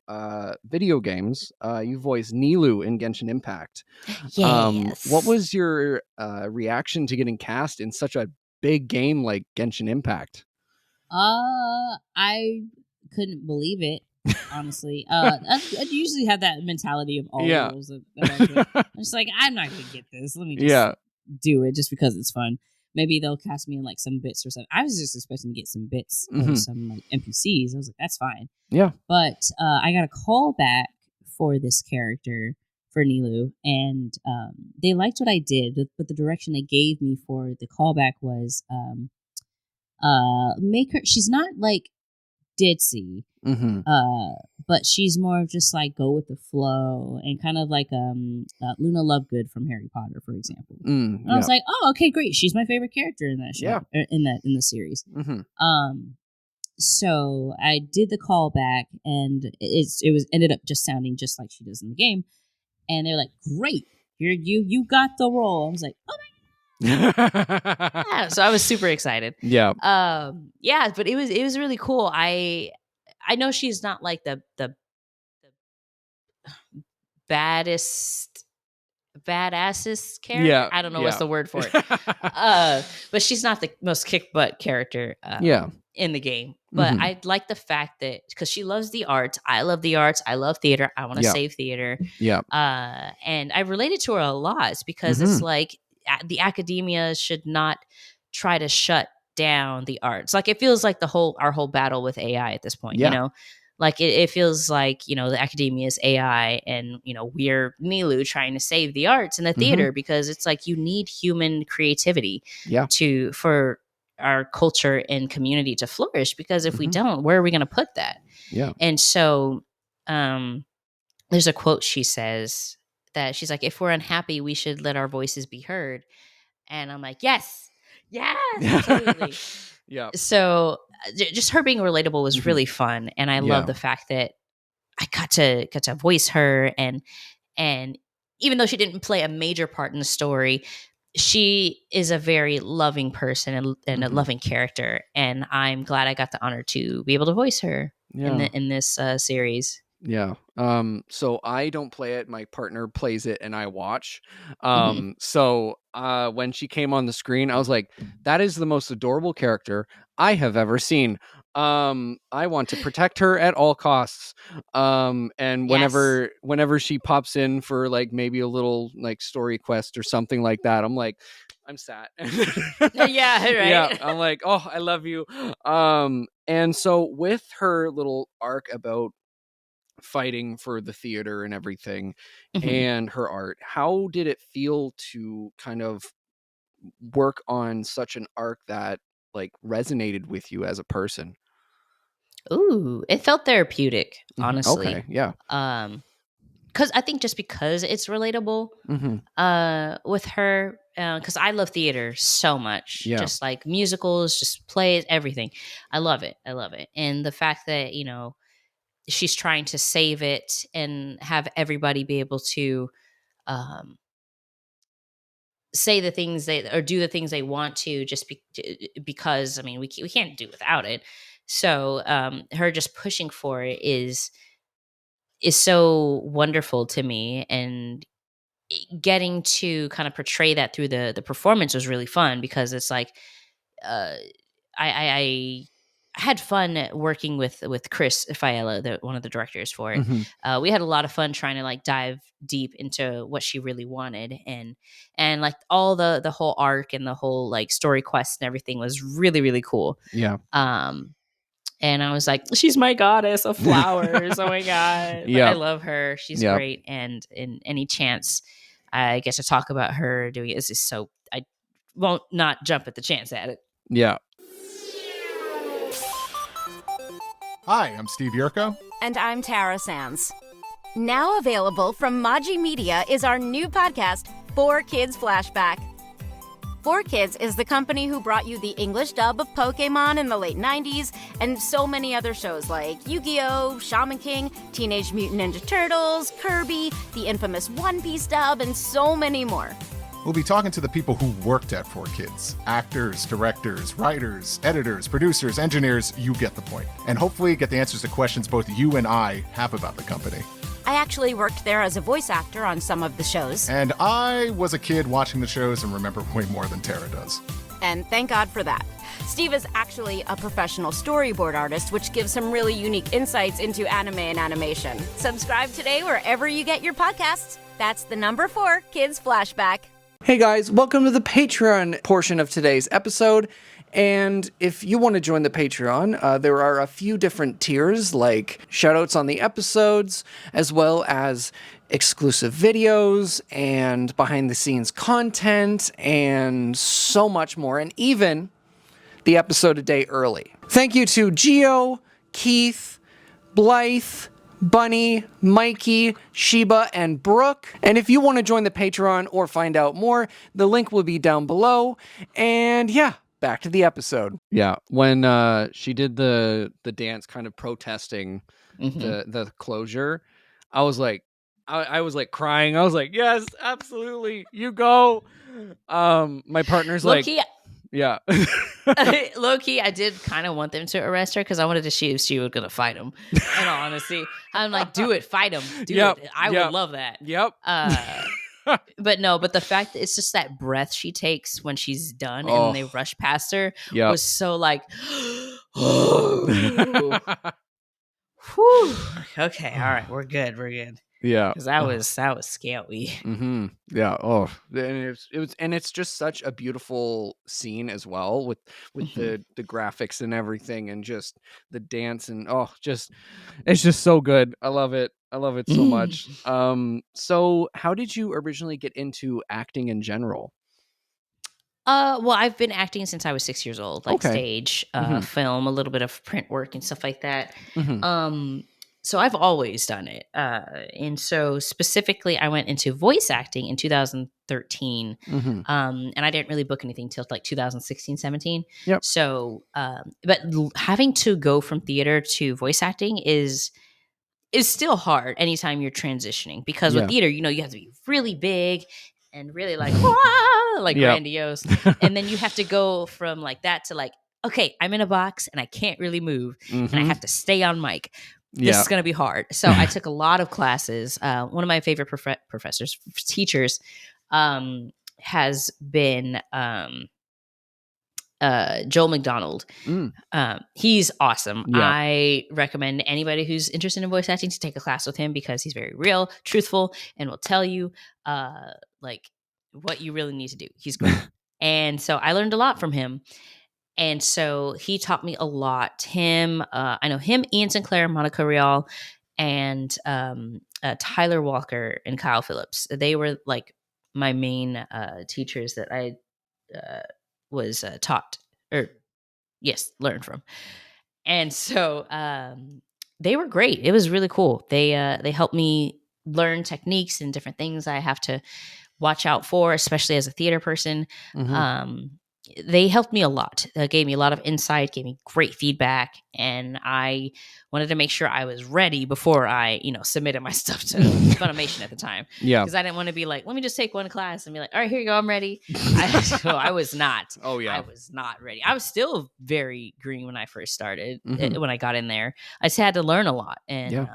Speaker 1: video games, you voiced Nilou in Genshin Impact.
Speaker 2: Yes.
Speaker 1: What was your reaction to getting cast in such a big game like Genshin Impact?
Speaker 3: I couldn't believe it, honestly. I usually have that mentality of all roles that I do. I'm just like, I'm not gonna get this. Let me just do it just because it's fun. Maybe they'll cast me in like some bits or something. I was just expecting to get some bits of some like NPCs. I was like, that's fine.
Speaker 1: Yeah.
Speaker 3: But I got a call back for this character, for Nilou, and they liked what I did, but the direction they gave me for the callback was make her. She's not like ditzy, but she's more of just like go with the flow and kind of like Luna Lovegood from Harry Potter, for example. And I was like, oh, okay, great. She's my favorite character in that show, in the series. So I did the callback, and it ended up just sounding just like she does in the game. And they're like, great, you got the role. I was like, oh my.
Speaker 2: Yeah, so I was super excited.
Speaker 1: Yeah.
Speaker 2: But it was really cool. I know she's not like the badassest character.
Speaker 1: Yeah.
Speaker 2: I don't know what's the word for it. But she's not the most kick butt character in the game. But I like the fact that, because she loves the arts. I love the arts. I love theater. I want to save theater.
Speaker 1: Yeah.
Speaker 2: And I related to her a lot. It's because it's like, the academia should not try to shut down the arts. Like, it feels like our whole battle with AI at this point,
Speaker 1: Yeah.
Speaker 2: you know, like it feels like, you know, the academia is AI, and, you know, we're Nilou trying to save the arts and the theater, because it's like you need human creativity for our culture and community to flourish, because if we don't, where are we going to put that? And so there's a quote she says that she's like, if we're unhappy, we should let our voices be heard. And I'm like, yes, absolutely. So just her being relatable was really fun, and I love the fact that I got to voice her, and even though she didn't play a major part in the story, she is a very loving person and a loving character, and I'm glad I got the honor to be able to voice her in this series.
Speaker 1: Yeah. So I don't play it. My partner plays it and I watch. So when she came on the screen, I was like, that is the most adorable character I have ever seen. I want to protect her at all costs. And whenever she pops in for like maybe a little like story quest or something like that, I'm like, I'm sad.
Speaker 2: Yeah, right.
Speaker 1: Yeah, I'm like, oh, I love you. And so with her little arc about fighting for the theater and everything and her art, how did it feel to kind of work on such an arc that like resonated with you as a person?
Speaker 2: Ooh, it felt therapeutic, honestly.
Speaker 1: Okay, yeah.
Speaker 2: Because I think just because it's relatable with her, because I love theater so much, just like musicals, just plays, everything. I love it. And the fact that, you know, she's trying to save it and have everybody be able to say the things or do the things they want to, just because, I mean, we can't do without it. So her just pushing for it is so wonderful to me, and getting to kind of portray that through the performance was really fun, because it's like I had fun working with Chris Fiella, one of the directors for it. We had a lot of fun trying to like dive deep into what she really wanted, and like all the whole arc and the whole like story quest and everything was really, really cool. And I was like, she's my goddess of flowers. Oh my God. I love her. She's great. And in any chance I get to talk about her doing it, is just so, I won't not jump at the chance at it.
Speaker 1: Yeah.
Speaker 4: Hi, I'm Steve Yurko.
Speaker 5: And I'm Tara Sands. Now available from Maji Media is our new podcast, 4Kids Flashback. 4Kids is the company who brought you the English dub of Pokemon in the late 90s and so many other shows like Yu-Gi-Oh!, Shaman King, Teenage Mutant Ninja Turtles, Kirby, the infamous One Piece dub, and so many more.
Speaker 4: We'll be talking to the people who worked at 4Kids. Actors, directors, writers, editors, producers, engineers, you get the point. And hopefully get the answers to questions both you and I have about the company.
Speaker 5: I actually worked there as a voice actor on some of the shows.
Speaker 4: And I was a kid watching the shows and remember way more than Tara does.
Speaker 5: And thank God for that. Steve is actually a professional storyboard artist, which gives some really unique insights into anime and animation. Subscribe today wherever you get your podcasts. That's the number 4 Kids Flashback.
Speaker 1: Hey guys, welcome to the Patreon portion of today's episode. And if you want to join the Patreon, there are a few different tiers, like shoutouts on the episodes, as well as exclusive videos and behind-the-scenes content, and so much more, and even the episode a day early. Thank you to Gio, Keith, Blythe, Bunny, Mikey, Sheba, and Brooke. And if you want to join the Patreon or find out more, the link will be down below. And yeah, back to the episode. Yeah, when she did the dance kind of protesting the closure, I was like, I was like crying. I was like, yes, absolutely, you go. My partner's like, yeah.
Speaker 2: Low key, I did kind of want them to arrest her, because I wanted to see if she was gonna fight him. In all honesty, I'm like, do it, fight him, do it. I would love that. But the fact that it's just that breath she takes when she's done and they rush past her was so like, whew. Okay, all right, we're good.
Speaker 1: Yeah.
Speaker 2: Because that was scary.
Speaker 1: Mm-hmm. Yeah. Oh, and it's just such a beautiful scene as well with
Speaker 2: Mhm.
Speaker 1: the graphics and everything, and just the dance, and it's just so good. I love it. I love it so much. So how did you originally get into acting in general?
Speaker 2: Well, I've been acting since I was 6 years old, like
Speaker 1: Okay.
Speaker 2: stage,
Speaker 1: Mhm.
Speaker 2: film, a little bit of print work and stuff like that.
Speaker 1: Mhm.
Speaker 2: So I've always done it. And so specifically, I went into voice acting in 2013.
Speaker 1: Mhm.
Speaker 2: And I didn't really book anything till like 2016, 17.
Speaker 1: Yep.
Speaker 2: So, having to go from theater to voice acting is still hard anytime you're transitioning, because with
Speaker 1: Yeah.
Speaker 2: theater, you have to be really big and really like, "Wah!" like
Speaker 1: Yep.
Speaker 2: grandiose. And then you have to go from like that to like, okay, I'm in a box and I can't really move and I
Speaker 1: Mhm.
Speaker 2: have to stay on mic. This
Speaker 1: Yeah.
Speaker 2: is going to be hard. So I took a lot of classes. One of my favorite professors, teachers, has been Joel McDonald.
Speaker 1: Mm.
Speaker 2: He's awesome.
Speaker 1: Yeah.
Speaker 2: I recommend anybody who's interested in voice acting to take a class with him, because he's very real, truthful, and will tell you like what you really need to do. He's great. And so I learned a lot from him. And so he taught me a lot. I know him, Ian Sinclair, Monica Rial, and Tyler Walker and Kyle Phillips. They were like my main teachers that I was taught, or yes, learned from. And so they were great. It was really cool. They helped me learn techniques and different things I have to watch out for, especially as a theater person.
Speaker 1: Mhm.
Speaker 2: They helped me a lot. Gave me a lot of insight, gave me great feedback, and I wanted to make sure I was ready before I, submitted my stuff to Funimation at the time,
Speaker 1: Yeah.
Speaker 2: because I didn't want to be like, let me just take one class and be like, all right, here you go, I'm ready. So I was not.
Speaker 1: Oh yeah.
Speaker 2: I was not ready. I was still very green when I first started.
Speaker 1: Mhm.
Speaker 2: When I got in there, I just had to learn a lot, and
Speaker 1: Yeah.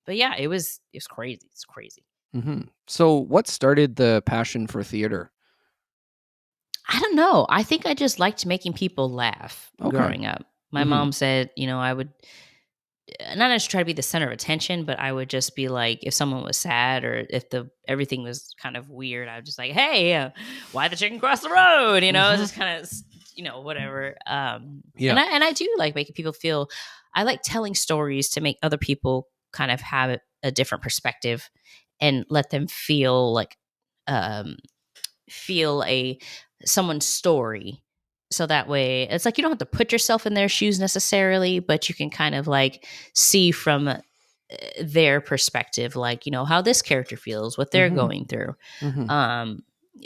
Speaker 2: but yeah, it was crazy. It's crazy.
Speaker 1: Mhm. So what started the passion for theater?
Speaker 2: I don't know. I think I just liked making people laugh
Speaker 1: Okay.
Speaker 2: growing up. My
Speaker 1: Mhm.
Speaker 2: mom said, I would not just try to be the center of attention, but I would just be like, if someone was sad or if everything was kind of weird, I would just like, hey, why the chicken cross the road?
Speaker 1: Mhm.
Speaker 2: Just kind of, whatever.
Speaker 1: Yeah.
Speaker 2: And I do like making people feel. I like telling stories to make other people kind of have a different perspective and let them feel like, feel someone's story, so that way it's like you don't have to put yourself in their shoes necessarily, but you can kind of like see from their perspective, like, how this character feels, what they're
Speaker 1: Mhm.
Speaker 2: going through.
Speaker 1: Mhm.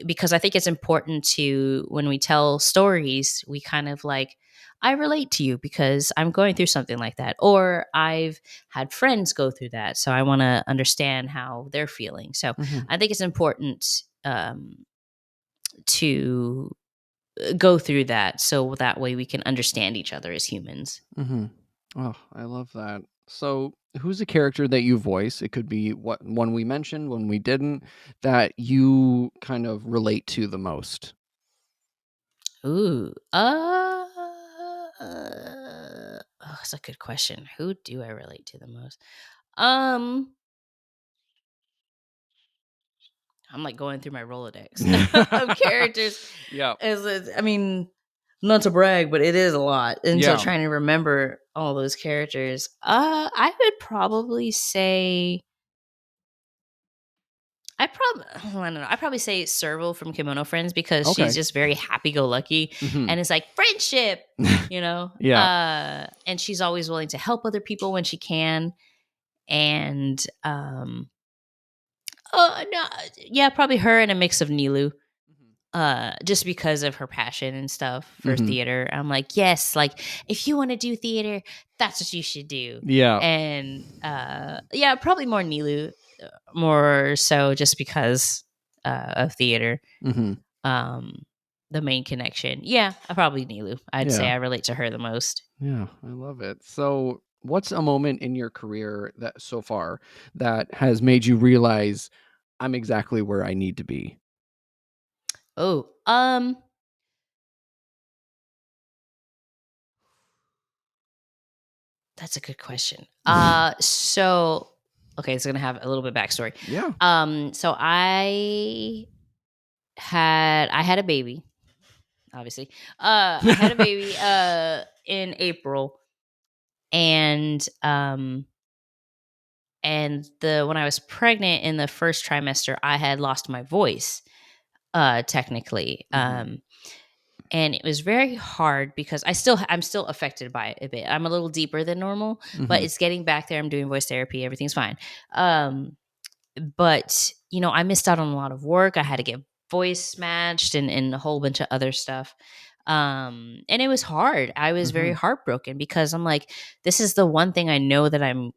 Speaker 2: Because I think it's important to, when we tell stories, we kind of like, I relate to you because I'm going through something like that, or I've had friends go through that, so I want to understand how they're feeling. So
Speaker 1: Mhm.
Speaker 2: I think it's important to go through that, so that way we can understand each other as humans.
Speaker 1: Mhm. Oh, I love that. So, who's a character that you voice? It could be what one we mentioned, one we didn't, that you kind of relate to the most.
Speaker 2: Ooh, that's a good question. Who do I relate to the most? Um, I'm like going through my Rolodex of characters.
Speaker 1: Yeah.
Speaker 2: I mean, not to brag, but it is a lot. And so
Speaker 1: Yeah.
Speaker 2: trying to remember all those characters, I would probably say, I don't know. I probably say Serval from Kimono Friends, because
Speaker 1: Okay.
Speaker 2: she's just very happy go lucky,
Speaker 1: Mhm.
Speaker 2: and it's like friendship,
Speaker 1: Yeah.
Speaker 2: and she's always willing to help other people when she can. And oh no, yeah, probably her, and a mix of Nilou. Just because of her passion and stuff for
Speaker 1: Mhm.
Speaker 2: theater. I'm like, yes, like if you want to do theater, that's what you should do.
Speaker 1: Yeah.
Speaker 2: And yeah, probably more Nilou, more so just because of theater.
Speaker 1: Mhm.
Speaker 2: Um, the main connection. Yeah, I probably Nilou. I'd say
Speaker 1: Yeah.
Speaker 2: I relate to her the most.
Speaker 1: Yeah, I love it. So, what's a moment in your career that so far that has made you realize I'm exactly where I need to be?
Speaker 2: Oh, that's a good question. So Okay, it's gonna have a little bit of backstory.
Speaker 1: Yeah.
Speaker 2: So I had a baby, obviously. I had a baby in April, and when I was pregnant in the first trimester, I had lost my voice, technically. And it was very hard because I'm still affected by it a bit. I'm a little deeper than normal, but it's getting back there. I'm doing voice therapy. Everything's fine. But I missed out on a lot of work. I had to get voice matched and a whole bunch of other stuff. And it was hard. I was very heartbroken because I'm like, this is the one thing I know that I'm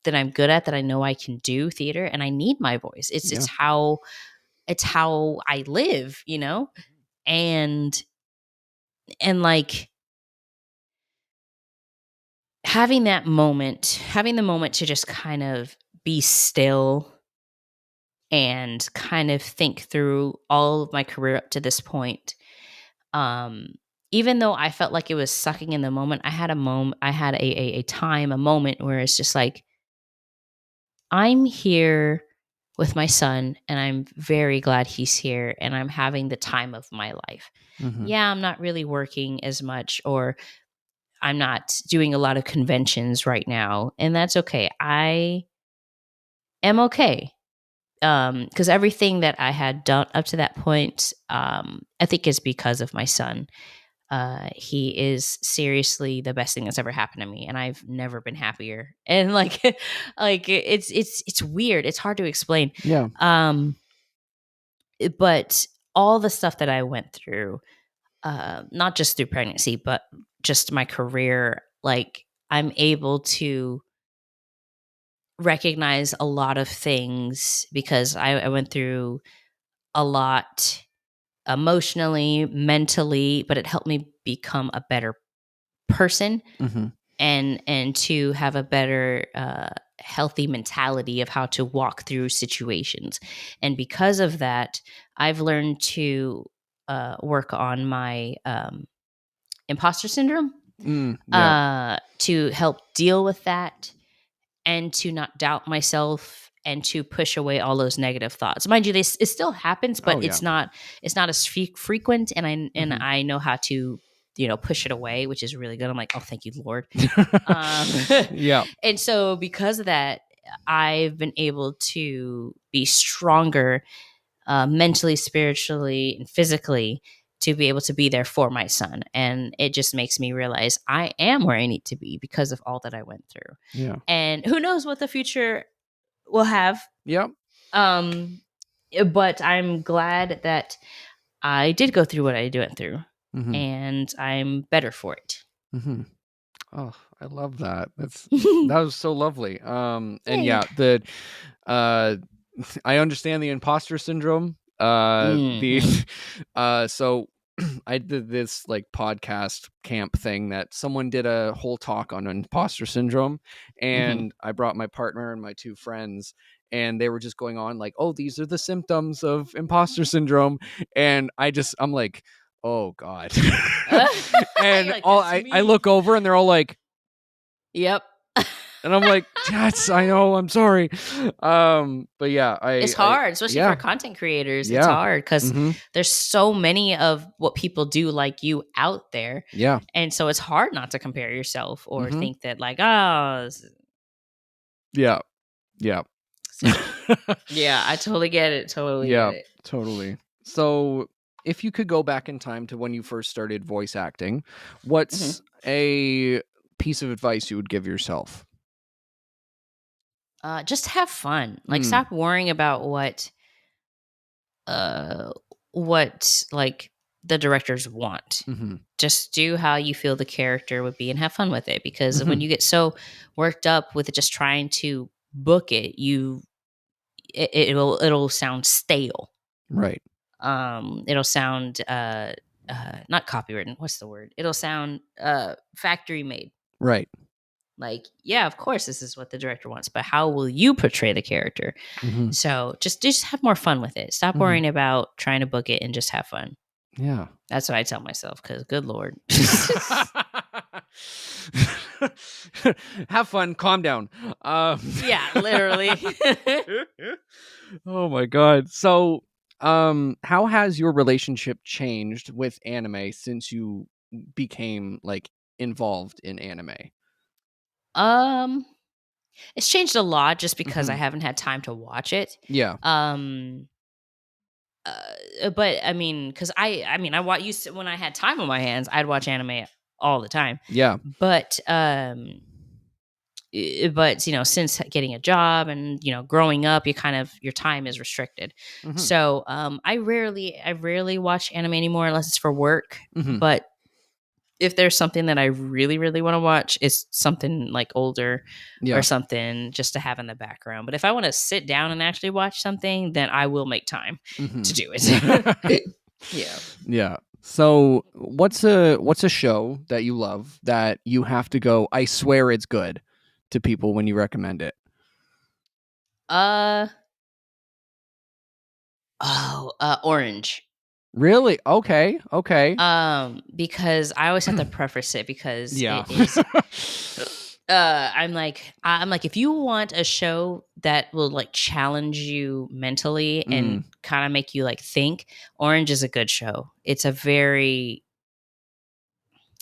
Speaker 2: good at, that I know I can do, theater, and I need my voice. It's how I live, and like having the moment to just kind of be still and kind of think through all of my career up to this point. Even though I felt like it was sucking in the moment, I had a moment where it's just like, I'm here with my son and I'm very glad he's here and I'm having the time of my life. Yeah, I'm not really working as much, or I'm not doing a lot of conventions right now, and that's okay. I am okay. Because everything that I had done up to that point, I think is because of my son. He is seriously the best thing that's ever happened to me, and I've never been happier. And like it's weird. It's hard to explain.
Speaker 1: Yeah.
Speaker 2: But all the stuff that I went through, not just through pregnancy, but just my career, like I'm able to recognize a lot of things because I went through a lot emotionally, mentally, but it helped me become a better person and to have a better healthy mentality of how to walk through situations. And because of that, I've learned to work on my imposter syndrome to help deal with that and to not doubt myself and to push away all those negative thoughts. Mind you, it still happens, but it's not as frequent. And I know how to, push it away, which is really good. I'm like, oh, thank you, Lord.
Speaker 1: Yeah.
Speaker 2: And so because of that, I've been able to be stronger mentally, spiritually, and physically to be able to be there for my son. And it just makes me realize I am where I need to be because of all that I went through.
Speaker 1: Yeah.
Speaker 2: And who knows what the future will have.
Speaker 1: Yep.
Speaker 2: But I'm glad that I did go through what I went through, and I'm better for it.
Speaker 1: Oh, I love that. That was so lovely. And yeah, I understand the imposter syndrome. So I did this like podcast camp thing that someone did a whole talk on imposter syndrome, and I brought my partner and my two friends, and they were just going on like, oh, these are the symptoms of imposter syndrome. And I'm like, oh God. And
Speaker 2: like,
Speaker 1: I look over and they're all like,
Speaker 2: yep.
Speaker 1: And I'm like, yes, I know, I'm sorry. But yeah,
Speaker 2: it's hard, especially for content creators. It's hard because there's so many of what people do like you out there.
Speaker 1: Yeah.
Speaker 2: And so it's hard not to compare yourself or think that like, oh.
Speaker 1: Yeah. Yeah.
Speaker 2: So, yeah, I totally get it. Totally get it.
Speaker 1: Totally. So if you could go back in time to when you first started voice acting, what's a piece of advice you would give yourself?
Speaker 2: Just have fun. Like, stop worrying about what like the directors want. Just do how you feel the character would be and have fun with it. Because when you get so worked up with it, just trying to book it, it'll sound stale.
Speaker 1: Right.
Speaker 2: It'll sound not copywritten. What's the word? It'll sound factory made.
Speaker 1: Right.
Speaker 2: Like, yeah, of course, this is what the director wants, but how will you portray the character? So just have more fun with it. Stop worrying about trying to book it and just have fun.
Speaker 1: Yeah.
Speaker 2: That's what I tell myself because good Lord.
Speaker 1: Have fun, calm down.
Speaker 2: Yeah, literally.
Speaker 1: Oh my god. So, how has your relationship changed with anime since you became like involved in anime?
Speaker 2: um, it's changed a lot just because I
Speaker 1: Mhm.
Speaker 2: haven't had time to watch it.
Speaker 1: Yeah.
Speaker 2: Um, but I mean, because used to, when I had time on my hands, I'd watch anime all the time.
Speaker 1: Yeah.
Speaker 2: But since getting a job and growing up, your time is restricted.
Speaker 1: Mhm.
Speaker 2: So I rarely watch anime anymore unless it's for work.
Speaker 1: Mhm.
Speaker 2: But if there's something that I really really want to watch, it's something like older
Speaker 1: Yeah.
Speaker 2: or something just to have in the background. But if I want to sit down and actually watch something, then I will make time to do it. Yeah.
Speaker 1: Yeah. So, what's a show that you love that you have to go, I swear it's good to people when you recommend it?
Speaker 2: Uh Orange.
Speaker 1: Really? Okay. Okay.
Speaker 2: Because I always have to preface it because
Speaker 1: Yeah.
Speaker 2: it is I'm like if you want a show that will like challenge you mentally and kind of make you like think, Orange is a good show. It's a very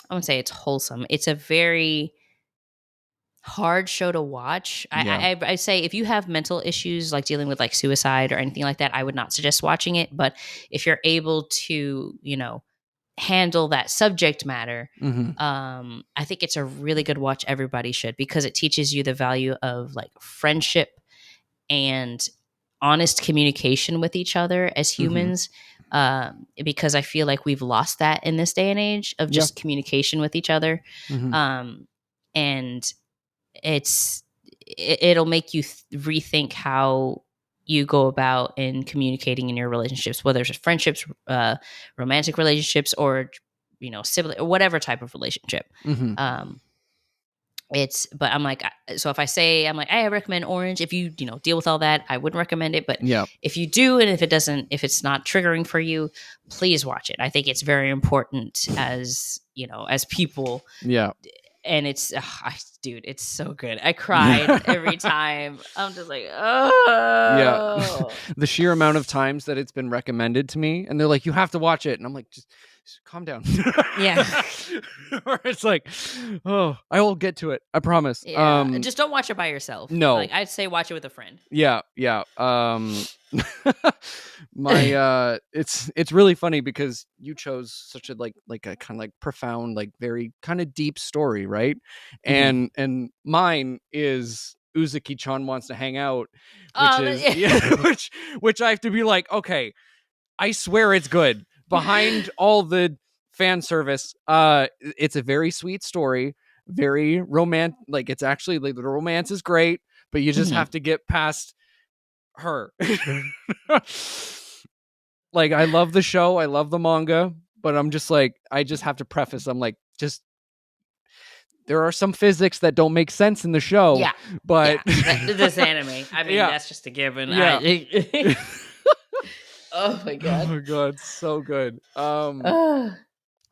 Speaker 2: I wouldn't say it's wholesome. It's a very hard show to watch.
Speaker 1: Yeah.
Speaker 2: I say if you have mental issues like dealing with like suicide or anything like that, I would not suggest watching it. But if you're able to, handle that subject matter,
Speaker 1: Mhm.
Speaker 2: I think it's a really good watch. Everybody should, because it teaches you the value of like friendship and honest communication with each other as humans. Because I feel like we've lost that in this day and age of just communication with each other.
Speaker 1: Mhm.
Speaker 2: And it'll make you rethink how you go about in communicating in your relationships, whether it's friendships, romantic relationships, or sibling, or whatever type of relationship.
Speaker 1: Mhm.
Speaker 2: But I'm like, so if I say I'm like, I recommend Orange, if you deal with all that, I wouldn't recommend it. But
Speaker 1: Yeah.
Speaker 2: if you do, and if it's not triggering for you, please watch it. I think it's very important as people.
Speaker 1: Yeah.
Speaker 2: And it's dude, it's so good. I cried every time. I'm just like, oh
Speaker 1: Yeah. The sheer amount of times that it's been recommended to me and they're like, you have to watch it. And I'm like, just calm down.
Speaker 2: Yeah.
Speaker 1: Or it's like, oh, I will get to it. I promise.
Speaker 2: Yeah. Just don't watch it by yourself.
Speaker 1: No.
Speaker 2: Like, I'd say watch it with a friend.
Speaker 1: Yeah. Yeah. It's really funny because you chose such a like a kind of like profound, like very kind of deep story, right?
Speaker 2: Mhm.
Speaker 1: And mine is Uzuki-chan wants to hang out, which I have to be like, okay, I swear it's good. Behind all the fan service, it's a very sweet story, very romantic. Like it's actually like the romance is great, but you just
Speaker 2: Mhm.
Speaker 1: have to get past her. Like I love the show, I love the manga, but I'm just like, I just have to preface, I'm like, just there are some physics that don't make sense in the show.
Speaker 2: Yeah.
Speaker 1: But
Speaker 2: this anime, I mean,
Speaker 1: Yeah.
Speaker 2: that's just a given.
Speaker 1: Yeah.
Speaker 2: Oh my
Speaker 1: Oh
Speaker 2: god.
Speaker 1: my god, so good.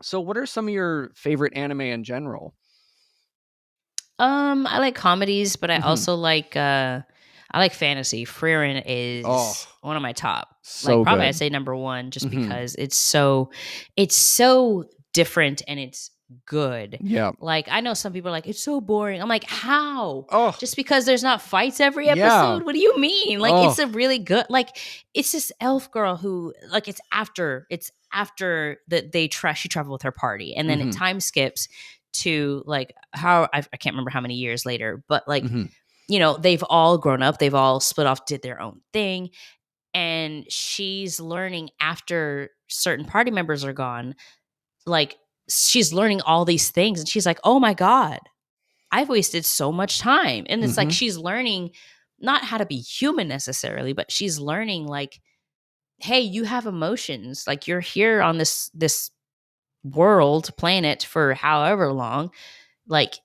Speaker 1: So what are some of your favorite anime in general?
Speaker 2: I like comedies, but I
Speaker 1: Mhm.
Speaker 2: also like I like fantasy. Frieren is
Speaker 1: Oh,
Speaker 2: one of my top.
Speaker 1: so
Speaker 2: Like probably
Speaker 1: good.
Speaker 2: I'd say number one, just
Speaker 1: Mhm.
Speaker 2: because it's so different and it's good.
Speaker 1: Yeah.
Speaker 2: Like I know some people are like, it's so boring. I'm like, how?
Speaker 1: Oh,
Speaker 2: Just because there's not fights every
Speaker 1: Yeah.
Speaker 2: episode? What do you mean? Like
Speaker 1: Oh.
Speaker 2: it's a really good, like it's this elf girl who like it's after that she traveled with her party, and then
Speaker 1: Mhm.
Speaker 2: it time skips to like how I can't remember how many years later, but like
Speaker 1: Mhm.
Speaker 2: they've all grown up, they've all split off, did their own thing, and she's learning after certain party members are gone, like she's learning all these things, and she's like, oh my god, I've wasted so much time. And it's like
Speaker 1: Mhm.
Speaker 2: she's learning not how to be human necessarily, but she's learning like, hey, you have emotions, like you're here on this planet for however long, like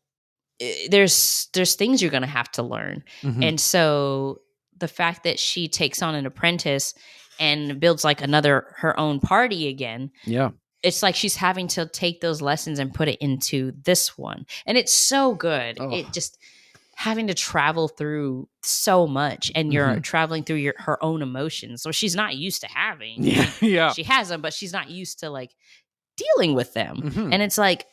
Speaker 2: there's things you're going to have to learn.
Speaker 1: Mhm.
Speaker 2: And so the fact that she takes on an apprentice and builds like her own party again,
Speaker 1: Yeah.
Speaker 2: it's like she's having to take those lessons and put it into this one. And it's so good.
Speaker 1: Oh.
Speaker 2: It just having to travel through so much, and you're traveling through her own emotions. So she's not used to having.
Speaker 1: Yeah.
Speaker 2: She has them, but she's not used to like dealing with them. And it's like,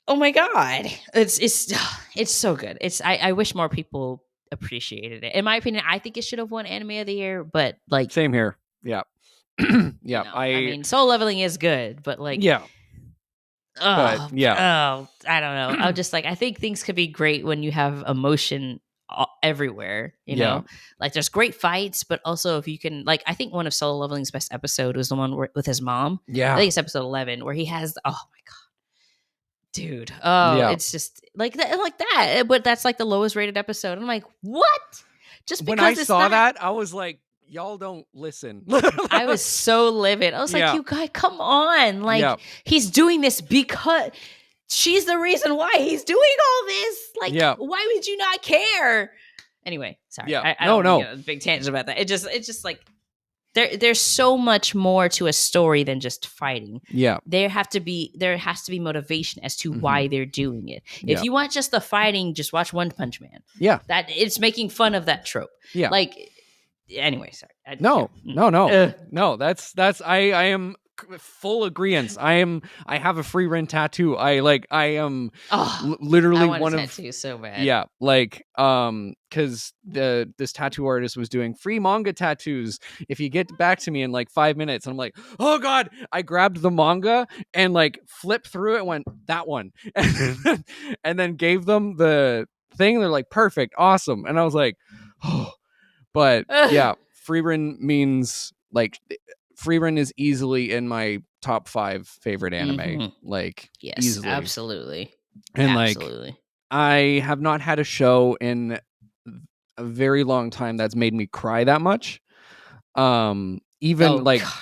Speaker 2: oh my God. It's so good. I wish more people appreciated it. In my opinion, I think it should have won Anime of the Year, but like
Speaker 1: same here. Yeah. Yeah.
Speaker 2: I mean, Soul Leveling is good, but like,
Speaker 1: yeah.
Speaker 2: I don't know. I'm just like, I think things could be great when you have emotion everywhere, you know? Like there's great fights, but also if you can, like, I think one of Solo Leveling's best episode was the one with his mom.
Speaker 1: Yeah.
Speaker 2: I think it's episode 11 where he has, oh my God, dude. Oh, it's just like that. But that's like the lowest rated episode. I'm like, what? Just because
Speaker 1: when I saw that, I was like, y'all don't listen.
Speaker 2: I was so livid. I was like, you guys, come on. Like, he's doing this because she's the reason why he's doing all this. Like, why would you not care? Anyway, sorry.
Speaker 1: Yeah.
Speaker 2: I don't get a big tangent about that. It's just like, there's so much more to a story than just fighting. Yeah. There has to be motivation as to why they're doing it. If you want just the fighting, just watch One Punch Man. Yeah. That it's making fun of that trope. Yeah. Like, anyway, sorry.
Speaker 1: No. That's I am full agreement. I have a free rent tattoo. I am literally
Speaker 2: I want
Speaker 1: one
Speaker 2: a
Speaker 1: of
Speaker 2: tattoo so bad.
Speaker 1: Yeah, like because this tattoo artist was doing free manga tattoos if you get back to me in like 5 minutes. And I'm like, oh God, I grabbed the manga and like flipped through it and went, that one. And then gave them the thing. They're like, perfect, awesome. And I was like, oh. But yeah, Frieren means like Frieren is easily in my top 5 favorite anime. Like,
Speaker 2: yes,
Speaker 1: easily.
Speaker 2: Absolutely.
Speaker 1: And absolutely. Like, I have not had a show in a very long time that's made me cry that much. Even like God.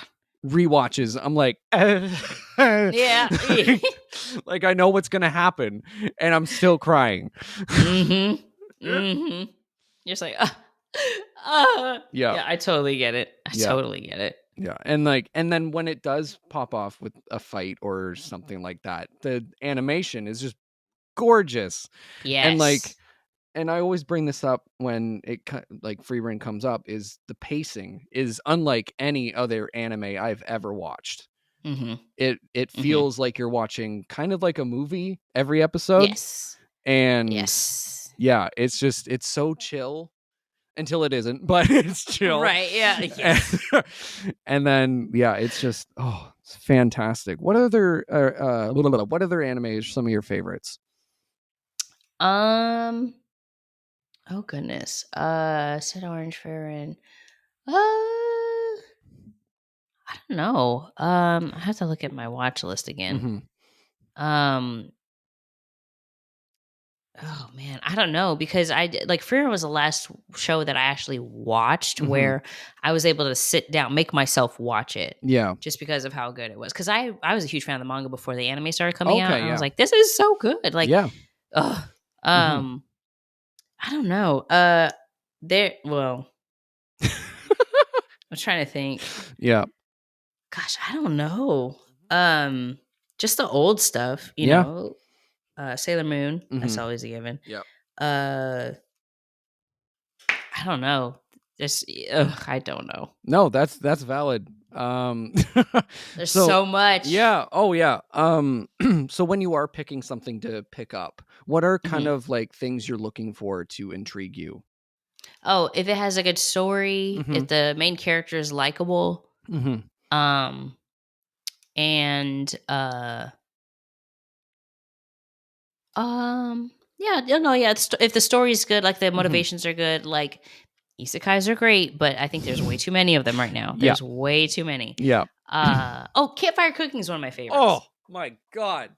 Speaker 1: Rewatches, I'm like, yeah, like I know what's gonna happen, and I'm still crying.
Speaker 2: You're just like, yeah, I totally get it. I totally get it.
Speaker 1: Yeah, and then when it does pop off with a fight or something like that, the animation is just gorgeous.
Speaker 2: Yes.
Speaker 1: And I always bring this up when it like Frieren comes up, is the pacing is unlike any other anime I've ever watched. It feels like you're watching kind of like a movie every episode.
Speaker 2: Yes.
Speaker 1: And yeah, it's so chill. Until it isn't, but it's chill.
Speaker 2: Right, yeah. Yes.
Speaker 1: And then, it's just, it's fantastic. What other anime is some of your favorites?
Speaker 2: Oh goodness. Said Orange Frieren. I don't know. I have to look at my watch list again. Oh man, I don't know, because Frieren was the last show that I actually watched where I was able to sit down, make myself watch it. Yeah. Just because of how good it was. Because I was a huge fan of the manga before the anime started coming out. And I was like, this is so good. Like, I don't know. I'm trying to think. Yeah. Gosh, I don't know. Just the old stuff, you know. Sailor Moon, that's always a given. Yeah. I don't know. I don't know.
Speaker 1: No, that's valid.
Speaker 2: There's so much.
Speaker 1: Yeah. Oh yeah. So when you are picking something to pick up, what are kind of like things you're looking for to intrigue you?
Speaker 2: Oh, if it has a good story, if the main character is likable, if the story is good, like the motivations are good, like isekais are great, but I think there's way too many of them right now. There's way too many. Yeah. Campfire cooking is one of my favorites.
Speaker 1: Oh my God.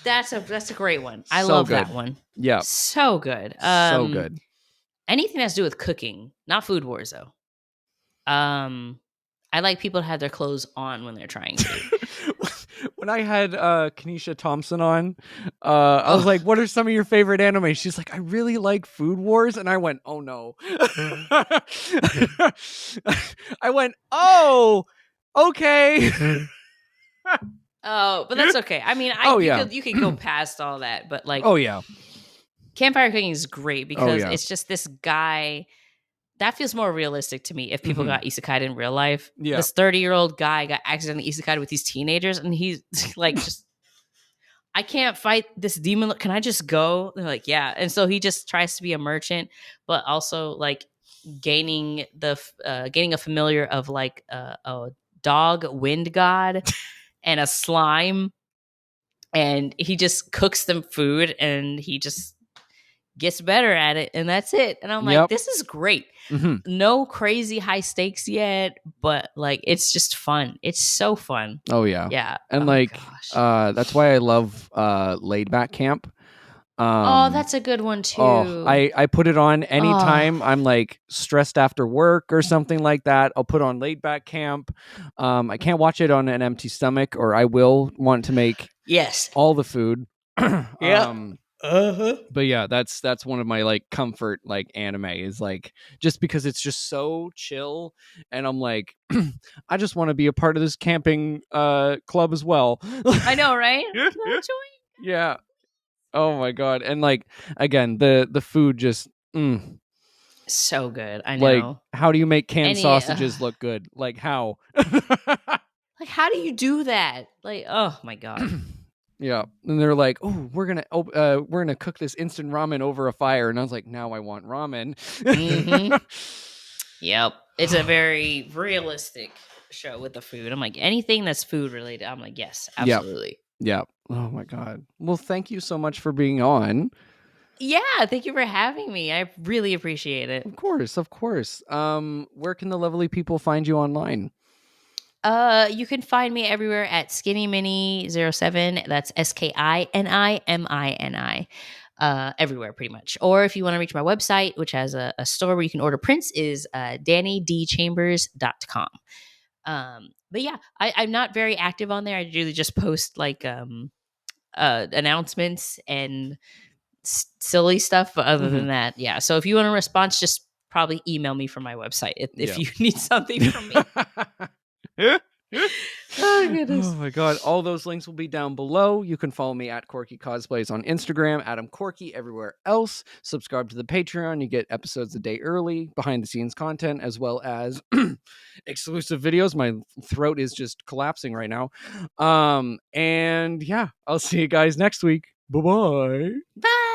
Speaker 2: That's a great one. I love that one.
Speaker 1: Yeah.
Speaker 2: So good.
Speaker 1: So good.
Speaker 2: Anything that's to do with cooking, not Food Wars though. I like people to have their clothes on when they're trying to.
Speaker 1: When I had Kenesha Thompson on, I was like, what are some of your favorite anime? She's like, I really like Food Wars. And I went, oh no. I went, oh, okay.
Speaker 2: Oh, but that's okay. I mean, you could go past all that, but like,
Speaker 1: oh yeah,
Speaker 2: campfire cooking is great because
Speaker 1: yeah.
Speaker 2: it's just this guy that feels more realistic to me. If people got isekai'd in real life,
Speaker 1: Yeah.
Speaker 2: this 30-year-old guy got accidentally isekai'd with these teenagers, and he's like, just I can't fight this demon. Can I just go? They're like, yeah. And so he just tries to be a merchant, but also like gaining a familiar of like a dog wind god and a slime, and he just cooks them food, and he just gets better at it, and that's it. And I'm like, this is great. No crazy high stakes yet, but like it's just fun. It's so fun.
Speaker 1: Oh yeah.
Speaker 2: Yeah.
Speaker 1: And that's why I love Laid Back Camp.
Speaker 2: That's a good one too.
Speaker 1: I put it on anytime I'm like stressed after work or something like that. I'll put on Laid Back Camp. I can't watch it on an empty stomach, or I will want to make all the food. But yeah, that's one of my like comfort like anime is like just because it's just so chill, and I'm like I just want to be a part of this camping club as well.
Speaker 2: I know, right?
Speaker 1: Yeah. Oh my god. And like again, the food just
Speaker 2: so good. I know.
Speaker 1: Like, how do you make canned sausages look good? Like how?
Speaker 2: Like how do you do that? Like, oh my god.
Speaker 1: Yeah, and they're like, "Oh, we're gonna cook this instant ramen over a fire," and I was like, "Now I want ramen."
Speaker 2: Yep, it's a very realistic show with the food. I'm like, anything that's food related, I'm like, yes, absolutely.
Speaker 1: Yeah. Oh my god. Well, thank you so much for being on.
Speaker 2: Yeah, thank you for having me. I really appreciate it.
Speaker 1: Of course. Where can the lovely people find you online?
Speaker 2: You can find me everywhere at SkinnyMini07. That's SKINIMINI. Everywhere pretty much. Or if you want to reach my website, which has a store where you can order prints, is DaniDChambers.com. But yeah, I'm not very active on there. I usually just post like announcements and silly stuff. But other than that, yeah. So if you want a response, just probably email me from my website if you need something from me. Oh goodness.
Speaker 1: Oh my god. All those links will be down below. You can follow me at Corky Cosplays on Instagram, Adam Corky everywhere else. Subscribe to the Patreon. You get episodes a day early, behind the scenes content, as well as exclusive videos. My throat is just collapsing right now. And yeah, I'll see you guys next week. Bye-bye.
Speaker 2: Bye.